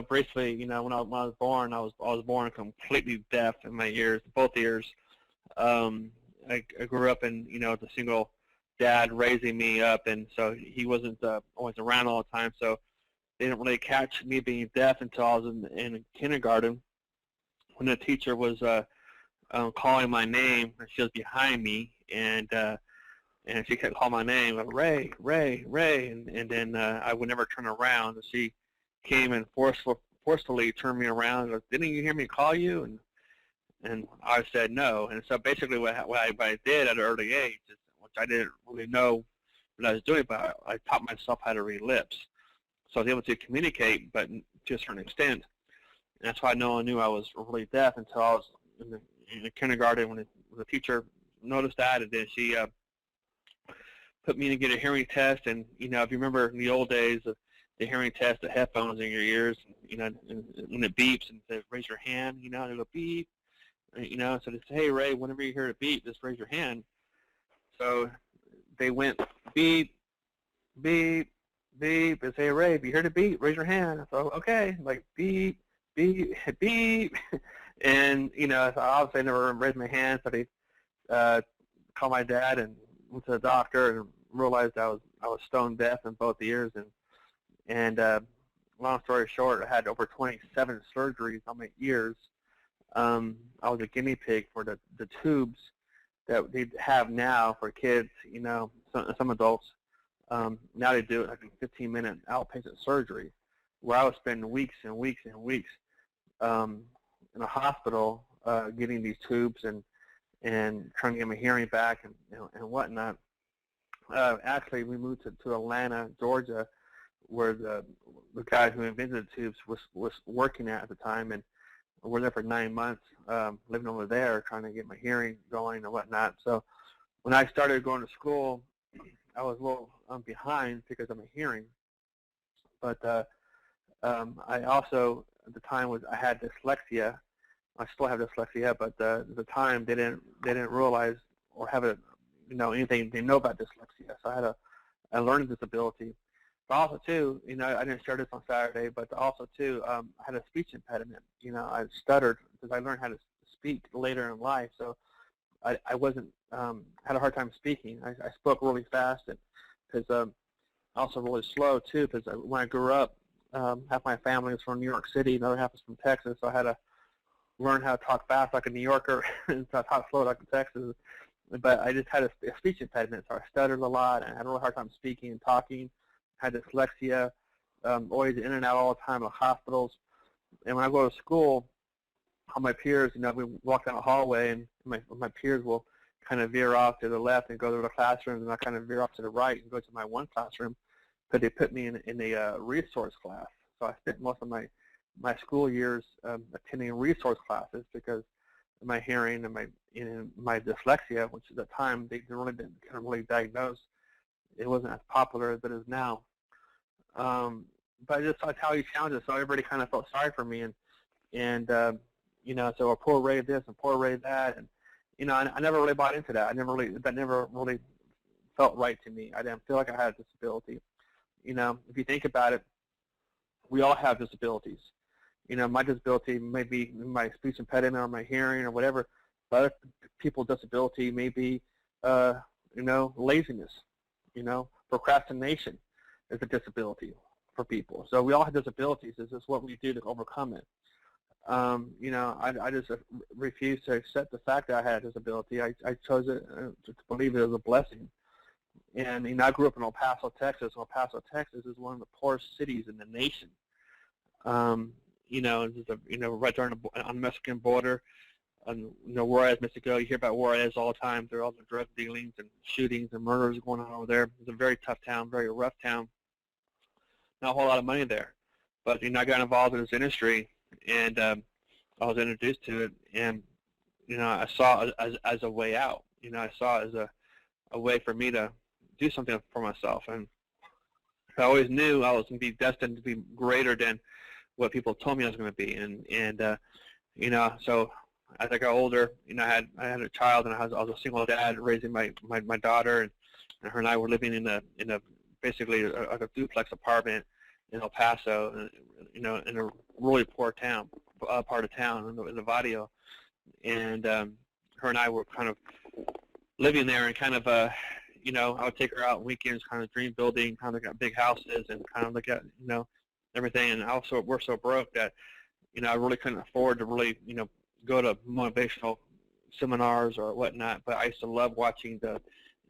briefly, when I was born, I was born completely deaf in my ears, both ears. I grew up in with a single dad raising me up, and so he wasn't always around all the time. So they didn't really catch me being deaf until I was in kindergarten, when the teacher was calling my name, and she was behind me, and she kept calling my name, like, Ray, Ray, Ray, and then I would never turn around. And she came and forcefully turned me around and goes, "Didn't you hear me call you?" And I said no. And so basically what I did at an early age, which I didn't really know what I was doing, but I taught myself how to read lips. So I was able to communicate, but to a certain extent. And that's why I knew I was really deaf until I was in the kindergarten, when the teacher noticed that, and then she put me to get a hearing test. And if you remember in the old days of the hearing test, the headphones in your ears, and when it beeps and says raise your hand, and it'll beep, so they say, hey Ray, whenever you hear it beep, just raise your hand. So they went beep, beep, beep, and say, Ray, if you hear the beep, raise your hand. So okay, like beep, beep, beep, and so obviously I never raised my hand. So they called my dad and went to the doctor and realized I was stone deaf in both ears. And long story short, I had over 27 surgeries on my ears. I was a guinea pig for the tubes that they have now for kids, some adults. Now they do it like a 15-minute outpatient surgery, where I would spend weeks and weeks and weeks in a hospital getting these tubes and trying to get my hearing back and whatnot. Actually, we moved to Atlanta, Georgia, where the guy who invented the tubes was working at the time, and we're there for 9 months, living over there, trying to get my hearing going and whatnot. So when I started going to school, I was a little behind because of my hearing. But I also, at the time, I had dyslexia. I still have dyslexia, but at the time they didn't realize or have anything they know about dyslexia. So I had a learning disability. But also too, I didn't share this on Saturday, but also too, I had a speech impediment. I stuttered because I learned how to speak later in life. So I wasn't had a hard time speaking. I spoke really fast, and because also really slow too. Because when I grew up, half my family was from New York City, another half was from Texas. So I had to learn how to talk fast like a New Yorker and talk slow like a Texas. But I just had a speech impediment, so I stuttered a lot, and I had a really hard time speaking and talking. I had dyslexia, always in and out all the time of hospitals. And when I go to school, all my peers, we walk down the hallway, and my peers will kind of veer off to the left and go to the classrooms, and I kind of veer off to the right and go to my one classroom. But they put me in a resource class. So I spent most of my school years attending resource classes because of my hearing and my dyslexia, which at the time they really didn't really diagnose. It wasn't as popular as it is now. But I just saw how he challenges, so everybody kind of felt sorry for me, and so a poor Ray this and poor Ray that, and I never really bought into that. That never really felt right to me. I didn't feel like I had a disability. If you think about it, we all have disabilities. My disability may be my speech impediment or my hearing or whatever, but other people's disability may be, laziness. Procrastination is a disability for people. So we all have disabilities. This is what we do to overcome it. I just refuse to accept the fact that I had a disability. I chose it to believe it as a blessing. And I grew up in El Paso, Texas. El Paso, Texas is one of the poorest cities in the nation. It's right there on the Mexican border. Juarez, Mexico. You hear about Juarez all the time. There are all the drug dealings and shootings and murders going on over there. It's a very tough town, very rough town. Not a whole lot of money there. But, I got involved in this industry, and I was introduced to it, and, I saw it as a way out. I saw it as a way for me to do something for myself. And I always knew I was going to be destined to be greater than what people told me I was going to be. And so as I got older, I had a child, and I was a single dad raising my daughter, and her and I were living in a basically a duplex apartment in El Paso, in a really poor town, part of town in the Vadio, and her and I were kind of living there, and kind of I would take her out on weekends, kind of dream building, kind of got big houses, and kind of look at everything, and also we're so broke that I really couldn't afford to really go to motivational seminars or whatnot, but I used to love watching the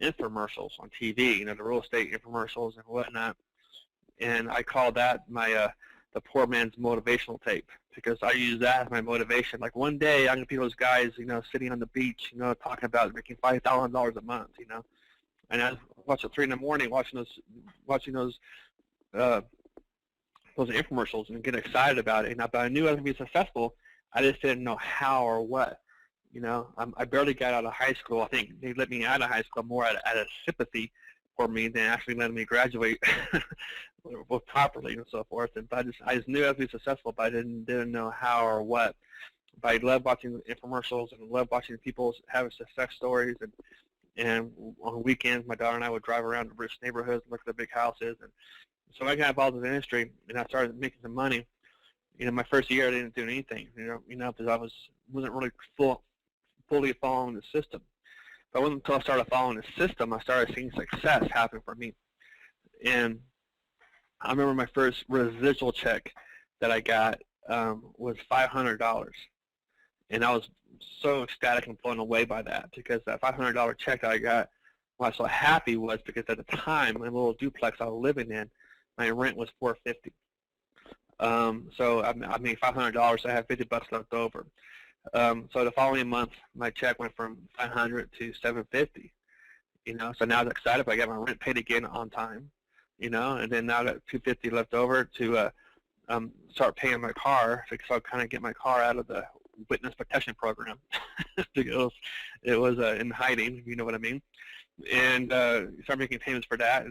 infomercials on TV, the real estate infomercials and whatnot, and I call that my the poor man's motivational tape, because I use that as my motivation. Like, one day I'm gonna be those guys, sitting on the beach, talking about making $5,000 a month, and I watch at 3 in the morning, watching those infomercials and get excited about it. But I knew I was gonna be successful. I just didn't know how or what. I barely got out of high school. I think they let me out of high school more out of sympathy for me than actually letting me graduate properly and so forth. And I just knew I was going to be successful, but I didn't know how or what. But I loved watching infomercials and loved watching people having success stories. And on weekends, my daughter and I would drive around the rich neighborhoods and look at the big houses. And so I got involved in the industry, and I started making some money. My first year I didn't do anything, because I wasn't really fully following the system. But it wasn't until I started following the system I started seeing success happen for me. And I remember my first residual check that I got was $500, and I was so ecstatic and blown away by that, because that $500 check that I got, why I was so happy was because at the time, my little duplex I was living in, my rent was $450. So I made $500, so I had $50 left over. So the following month, my check went from $500 to $750. So now I was excited, but I got my rent paid again on time. And then now I got $250 left over to start paying my car, because I'll kind of get my car out of the witness protection program because it was in hiding, if you know what I mean. And start making payments for that,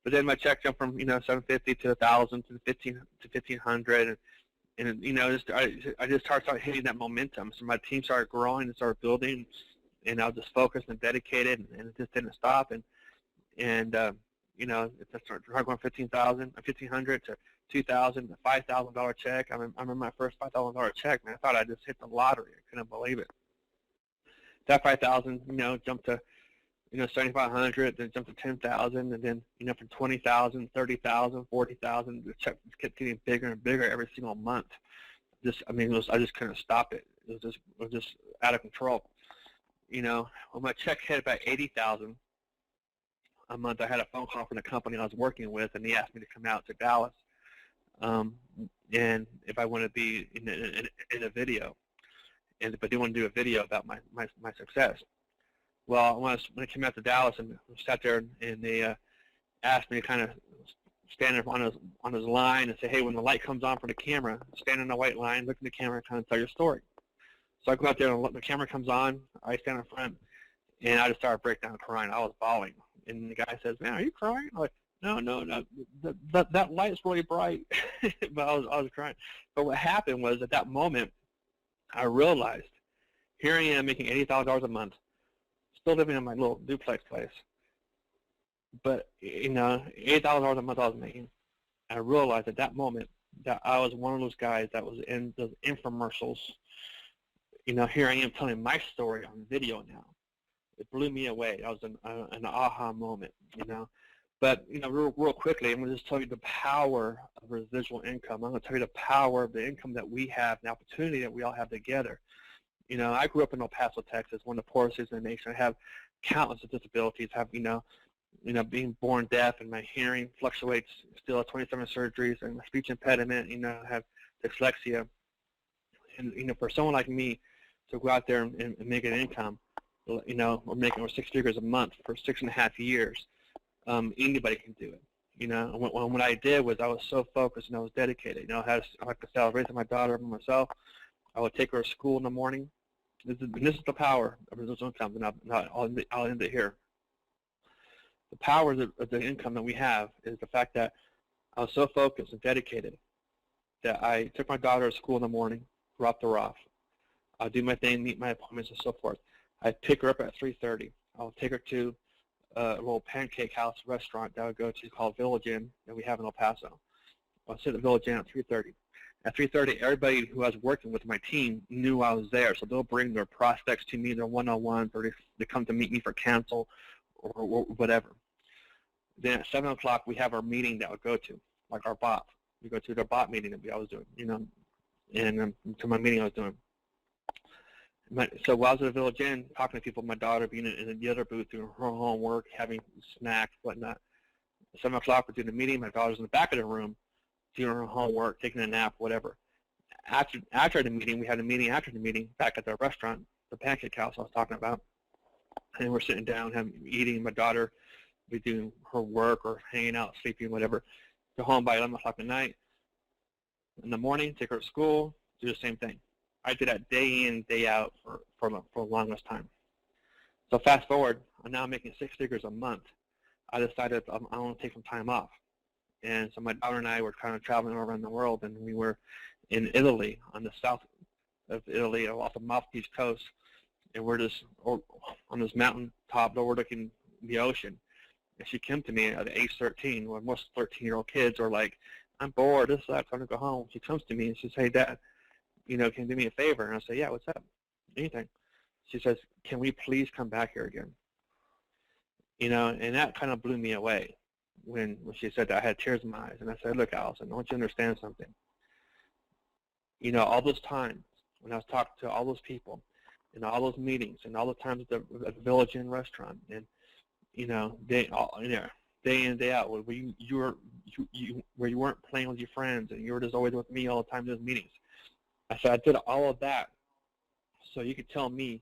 but then my check jumped from $750 to $1,000 to $1,500, and I just started hitting that momentum. So my team started growing and started building, and I was just focused and dedicated, and it just didn't stop. And it started going $1,500 to $2,000 to $5,000 check. I remember my first $5,000 check, man. I thought I just hit the lottery. I couldn't believe it. That $5,000, jumped to $7,500, then jumped to $10,000, and then from $20,000, $30,000, $40,000. The check kept getting bigger and bigger every single month. I just couldn't stop it. It was just out of control. When my check hit about $80,000 a month, I had a phone call from the company I was working with, and he asked me to come out to Dallas, and if I want to be in a video, and if I do want to do a video about my success. Well, when I came out to Dallas and sat there, and they asked me to kind of stand on his line and say, hey, when the light comes on for the camera, stand in the white line, look at the camera, and kind of tell your story. So I go out there, and the camera comes on, I stand in front, and I just started breaking down crying. I was bawling. And the guy says, man, are you crying? I'm like, no, that light's really bright. But I was crying. But what happened was, at that moment, I realized, here I am making $80,000 a month, still living in my little duplex place. But, $8,000 a month I was making. I realized at that moment that I was one of those guys that was in those infomercials. Here I am telling my story on video now. It blew me away. I was an aha moment, But, real quickly, I'm going to just tell you the power of residual income. I'm going to tell you the power of the income that we have, the opportunity that we all have together. I grew up in El Paso, Texas, one of the poorest cities in the nation. I have countless of disabilities. I have, being born deaf, and my hearing fluctuates still at 27 surgeries, and my speech impediment, I have dyslexia. And, you know, for someone like me to go out there and make an income, you know, we're making over 6 figures a month for 6.5 years, anybody can do it. You know, and what I did was I was so focused and I was dedicated. You know, I had to celebrate my daughter and myself. I would take her to school in the morning. This is the power of residual income, and I'll end it here. The power of the income that we have is the fact that I was so focused and dedicated that I took my daughter to school in the morning, dropped her off. I'll do my thing, meet my appointments, and so forth. I'd pick her up at 3:30. I'll take her to a little pancake house restaurant that I would go to called Village Inn that we have in El Paso. I'll sit at the Village Inn at 3:30. At 3:30, everybody who I was working with my team knew I was there, so they'll bring their prospects to me, their one-on-ones, or they come to meet me for cancel or whatever. Then at 7 o'clock, we have our meeting that we'll go to, like our bot. We go to the bot meeting that I was doing, you know, and to my meeting I was doing. So while I was at the Village Inn, talking to people, my daughter being in the other booth doing her homework, having snacks, whatnot. At 7 o'clock, we're doing the meeting. My daughter's in the back of the room doing her homework, taking a nap, whatever. After the meeting, we had a meeting after the meeting back at the restaurant, the pancake house I was talking about. And we're sitting down, eating. My daughter be doing her work or hanging out, sleeping, whatever. Go home by 11 o'clock at night. In the morning, take her to school, do the same thing. I did that day in, day out for the longest time. So fast forward, I'm now making 6 figures a month. I decided I want to take some time off. And so my daughter and I were kind of traveling around the world, and we were in Italy, on the south of Italy, off the Maltese coast, and we're just on this mountain top overlooking the ocean. And she came to me at age 13, when most 13-year-old kids are like, I'm bored, this sucks, I'm going to go home. She comes to me and she says, hey, Dad, you know, can you do me a favor? And I say, yeah, what's up? Anything. She says, can we please come back here again? You know, and that kind of blew me away when she said that. I had tears in my eyes. And I said, look, Allison, I want you to understand something. You know, all those times when I was talking to all those people and all those meetings and all the times at the Village Inn restaurant, and, you know, day in, day out, where you weren't playing with your friends and you were just always with me all the time in those meetings. I said, I did all of that so you could tell me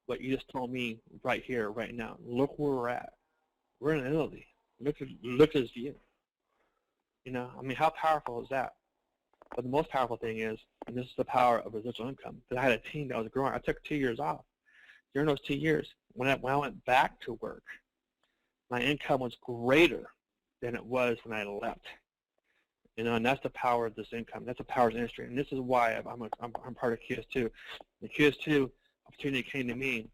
what you just told me right here, right now. Look where we're at. We're in Italy. Look at this view. You know, I mean, how powerful is that? But the most powerful thing is, and this is the power of residual income, that I had a team that was growing. I took 2 years off. During those 2 years, when I went back to work, my income was greater than it was when I left. You know, and that's the power of this income. That's the power of the industry. And this is why I'm part of QS2. The QS2 opportunity came to me.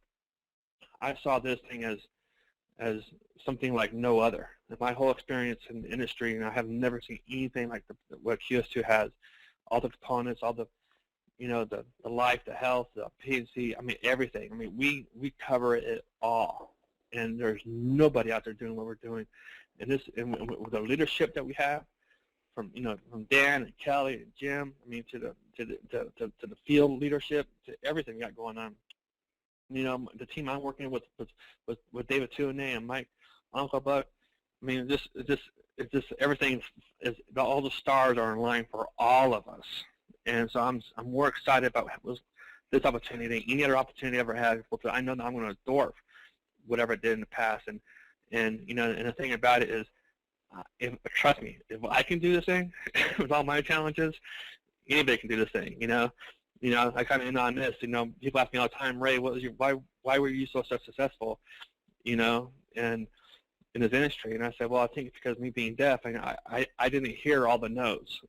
I saw this thing as something like no other. In my whole experience in the industry, and I have never seen anything like what QS2 has. All the components, all the, you know, the life, the health, the P&C, I mean, everything. I mean, we cover it all. And there's nobody out there doing what we're doing. And with the leadership that we have, from Dan and Kelly and Jim, I mean, to the field leadership, to everything we got going on. You know, the team I'm working with David Tuanay and Mike Uncle Buck. I mean, it's just everything is, all the stars are in line for all of us. And so I'm more excited about this opportunity than any other opportunity I ever had. I know that I'm going to dwarf whatever I did in the past. And you know, and the thing about it is, trust me, if I can do this thing with all my challenges, anybody can do this thing. You know, I kind of end on this. You know, people ask me all the time, Ray, why were you so successful? You know, and in this industry, and I said, well, I think it's because of me being deaf, and I didn't hear all the no's.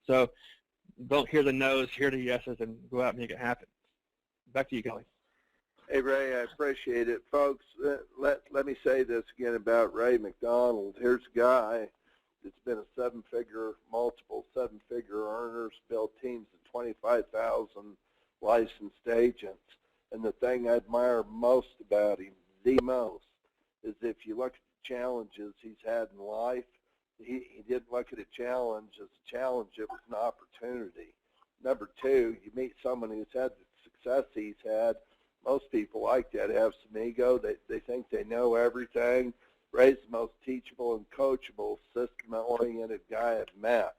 So don't hear the no's, hear the yeses, and go out and make it happen. Back to you, Kelly. Hey, Ray, I appreciate it. Folks, let me say this again about Ray McDonald. Here's a guy that's been a multiple seven-figure earners, built teams of 25,000 licensed agents. And the thing I admire most about him, the most, is if you look at the challenges he's had in life, he didn't look at a challenge as a challenge, it was an opportunity. Number two, you meet someone who's had the success he's had. Most people like that, have some ego. They think they know everything. Ray's the most teachable and coachable, system-oriented guy I've met.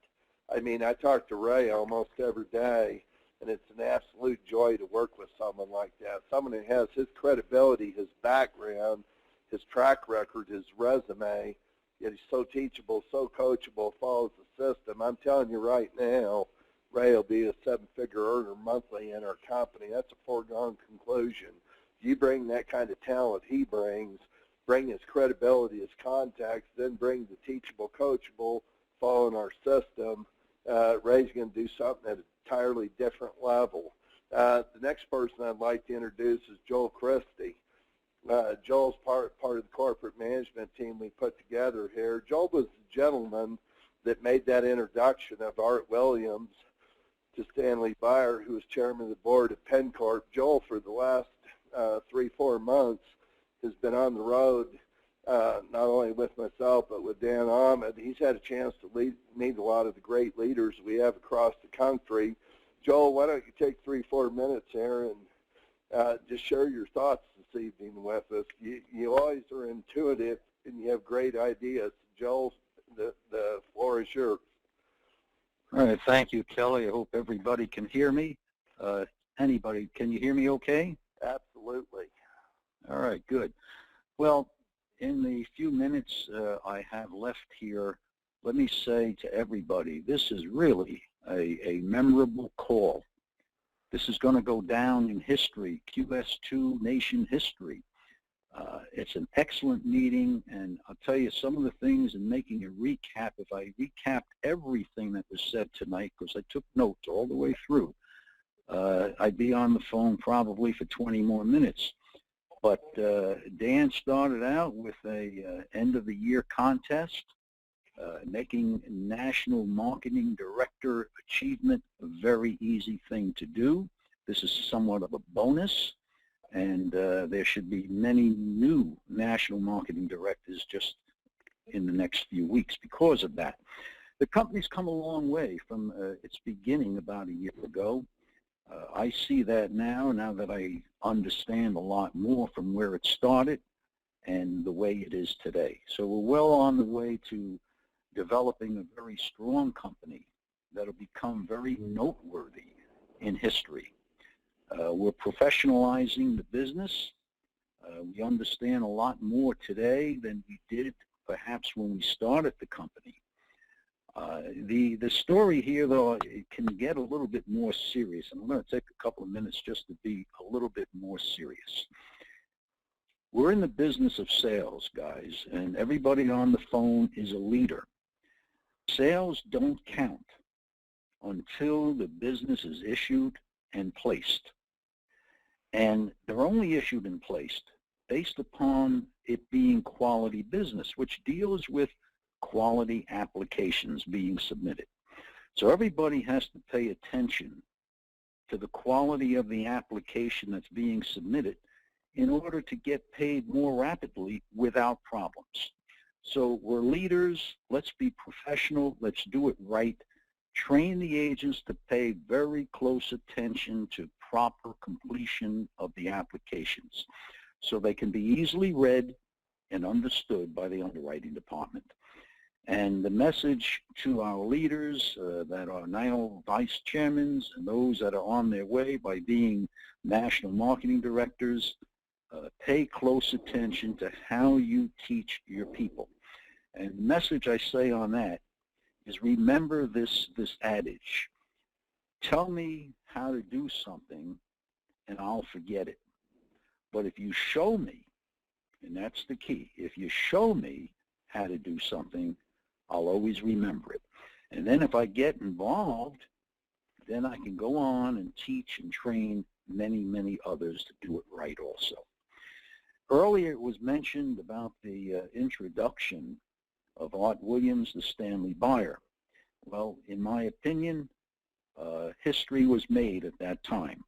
I mean, I talk to Ray almost every day, and it's an absolute joy to work with someone like that, someone who has his credibility, his background, his track record, his resume, yet he's so teachable, so coachable, follows the system. I'm telling you right now, Ray will be a 7-figure earner monthly in our company. That's a foregone conclusion. You bring that kind of talent he brings, bring his credibility, his contacts, then bring the teachable, coachable, following our system, Ray's going to do something at an entirely different level. The next person I'd like to introduce is Joel Christie. Joel's part of the corporate management team we put together here. Joel was the gentleman that made that introduction of Art Williams to Stanley Byer, who was chairman of the board at PennCorp. Joel, for the last 3-4 months, has been on the road, not only with myself, but with Dan Ahmed. He's had a chance to meet a lot of the great leaders we have across the country. Joel, why don't you take 3-4 minutes here and just share your thoughts this evening with us. You always are intuitive, and you have great ideas. Joel, the floor is yours. All right, thank you, Kelly. I hope everybody can hear me. Anybody, can you hear me okay? Absolutely. All right, good. Well, in the few minutes I have left here, let me say to everybody, this is really a memorable call. This is going to go down in history, QS2 nation history. It's an excellent meeting, and I'll tell you some of the things in making a recap. If I recapped everything that was said tonight, because I took notes all the way through, I'd be on the phone probably for 20 more minutes. But Dan started out with a end-of-the-year contest, making National Marketing Director Achievement a very easy thing to do. This is somewhat of a bonus, and there should be many new National Marketing Directors just in the next few weeks because of that. The company's come a long way from its beginning about a year ago. I see that now that I understand a lot more from where it started and the way it is today. So we're well on the way to developing a very strong company that'll become very noteworthy in history. We're professionalizing the business. We understand a lot more today than we did perhaps when we started the company. The story here, though, it can get a little bit more serious. And I'm going to take a couple of minutes just to be a little bit more serious. We're in the business of sales, guys, and everybody on the phone is a leader. Sales don't count until the business is issued and placed. And they're only issued and placed based upon it being quality business, which deals with quality applications being submitted. So everybody has to pay attention to the quality of the application that's being submitted in order to get paid more rapidly without problems. So we're leaders. Let's be professional. Let's do it right. Train the agents to pay very close attention to proper completion of the applications so they can be easily read and understood by the underwriting department. And the message to our leaders that are now vice chairmen and those that are on their way by being national marketing directors, pay close attention to how you teach your people. And the message I say on that is remember this adage. Tell me how to do something and I'll forget it. But if you show me, and that's the key, if you show me how to do something, I'll always remember it. And then if I get involved, then I can go on and teach and train many, many others to do it right also. Earlier it was mentioned about the introduction of Art Williams to Stanley Byer. Well, in my opinion, history was made at that time.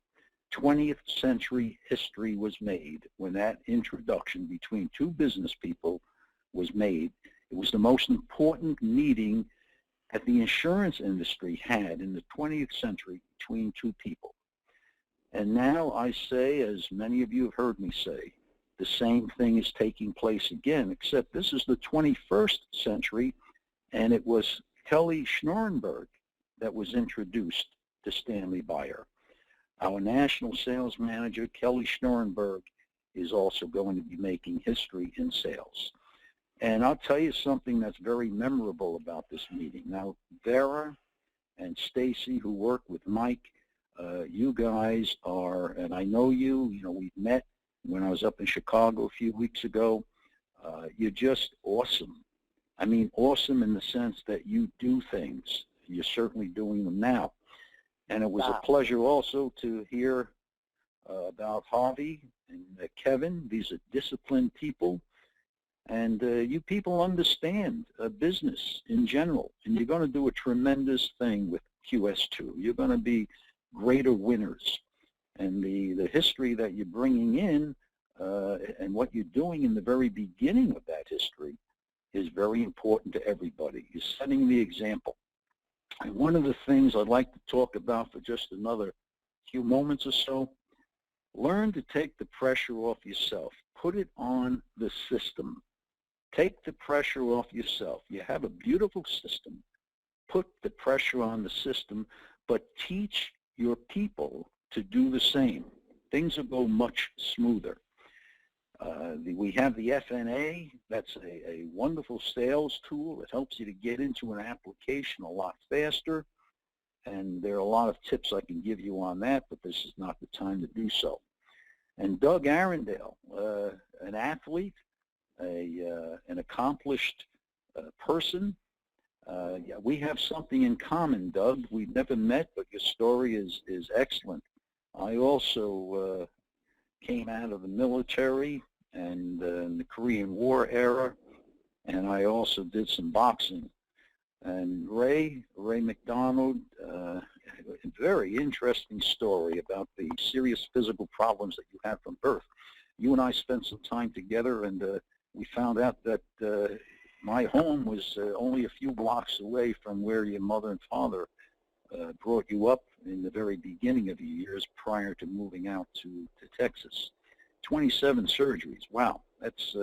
20th century history was made when that introduction between two business people was made. It was the most important meeting that the insurance industry had in the 20th century between two people. And now I say, as many of you have heard me say, the same thing is taking place again, except this is the 21st century, and it was Kelly Schnorenberg that was introduced to Stanley Byer. Our national sales manager, Kelly Schnorenberg, is also going to be making history in sales. And I'll tell you something that's very memorable about this meeting. Now, Vera and Stacy, who work with Mike, you guys are, and I know you, we've met when I was up in Chicago a few weeks ago. You're just awesome. I mean, awesome in the sense that you do things. You're certainly doing them now. And it was a pleasure also to hear about Harvey and Kevin. These are disciplined people. And you people understand business in general. And you're going to do a tremendous thing with QS2. You're going to be greater winners. And the history that you're bringing in and what you're doing in the very beginning of that history is very important to everybody. You're setting the example. And one of the things I'd like to talk about for just another few moments or so, learn to take the pressure off yourself. Put it on the system. Take the pressure off yourself. You have a beautiful system. Put the pressure on the system, but teach your people to do the same. Things will go much smoother. We have the FNA. That's a wonderful sales tool. It helps you to get into an application a lot faster. And there are a lot of tips I can give you on that, but this is not the time to do so. And Doug Arundel, an athlete, an accomplished person. Yeah, we have something in common, Doug. We've never met, but your story is excellent. I also came out of the military and in the Korean War era, and I also did some boxing. And Ray McDonald, a very interesting story about the serious physical problems that you had from birth. You and I spent some time together, and we found out that my home was only a few blocks away from where your mother and father brought you up in the very beginning of your years prior to moving out to Texas. 27 surgeries. Wow, that's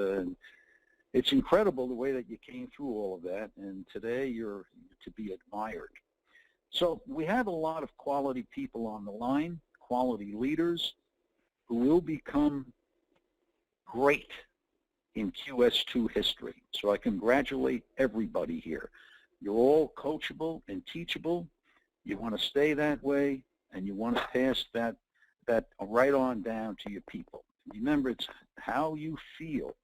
it's incredible the way that you came through all of that, and today you're to be admired. So we have a lot of quality people on the line, quality leaders who will become great in QS2 history. So I congratulate everybody here. You're all coachable and teachable. You want to stay that way, and you want to pass that right on down to your people. Remember, it's how you feel,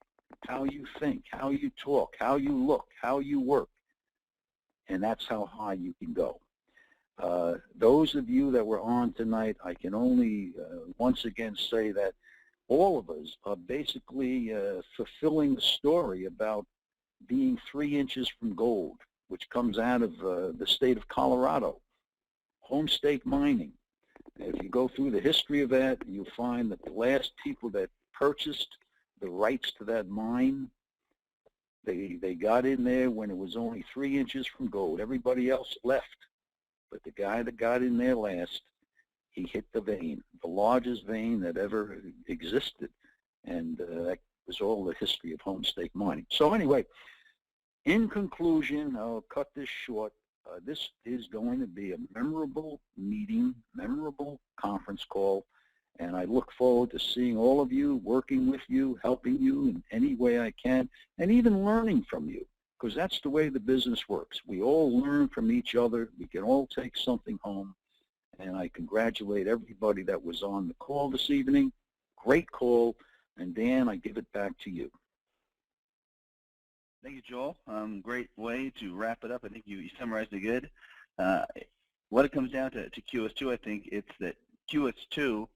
how you think, how you talk, how you look, how you work, and that's how high you can go. Those of you that were on tonight, I can only once again say that all of us are basically fulfilling the story about being 3 inches from gold, which comes out of the state of Colorado. Home stake mining. If you go through the history of that, you'll find that the last people that purchased the rights to that mine, they got in there when it was only 3 inches from gold. Everybody else left. But the guy that got in there last, he hit the vein, the largest vein that ever existed. And that was all the history of home stake mining. So anyway, in conclusion, I'll cut this short. This is going to be a memorable meeting, memorable conference call, and I look forward to seeing all of you, working with you, helping you in any way I can, and even learning from you, because that's the way the business works. We all learn from each other. We can all take something home, and I congratulate everybody that was on the call this evening. Great call, and Dan, I give it back to you. Thank you, Joel. Great way to wrap it up. I think you summarized it good. What it comes down to QS2, I think it's that QS2,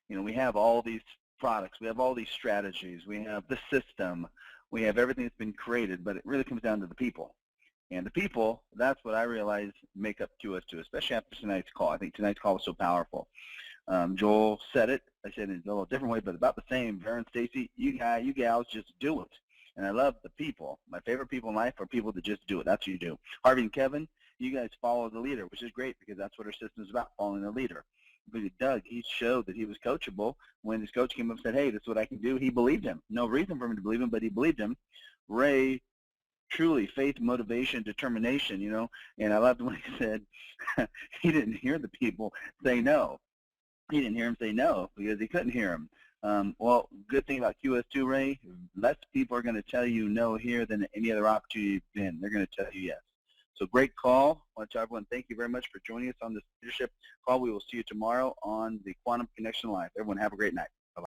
we have all these products, we have all these strategies, we have the system, we have everything that's been created, but it really comes down to the people. And the people, that's what I realize make up QS2, especially after tonight's call. I think tonight's call was so powerful. Joel said it. I said it in a little different way, but about the same. Vera and Stacy, you gals just do it. And I love the people. My favorite people in life are people that just do it. That's what you do. Harvey and Kevin, you guys follow the leader, which is great because that's what our system is about, following the leader. But Doug, he showed that he was coachable. When his coach came up and said, hey, this is what I can do, he believed him. No reason for him to believe him, but he believed him. Ray, truly faith, motivation, determination, and I loved when he said he didn't hear the people say no. He didn't hear him say no because he couldn't hear him. Well, good thing about QS2, Ray, less people are going to tell you no here than any other opportunity you've been. They're going to tell you yes. So great call. I want to tell everyone thank you very much for joining us on this leadership call. We will see you tomorrow on the Quantum Connection Live. Everyone have a great night.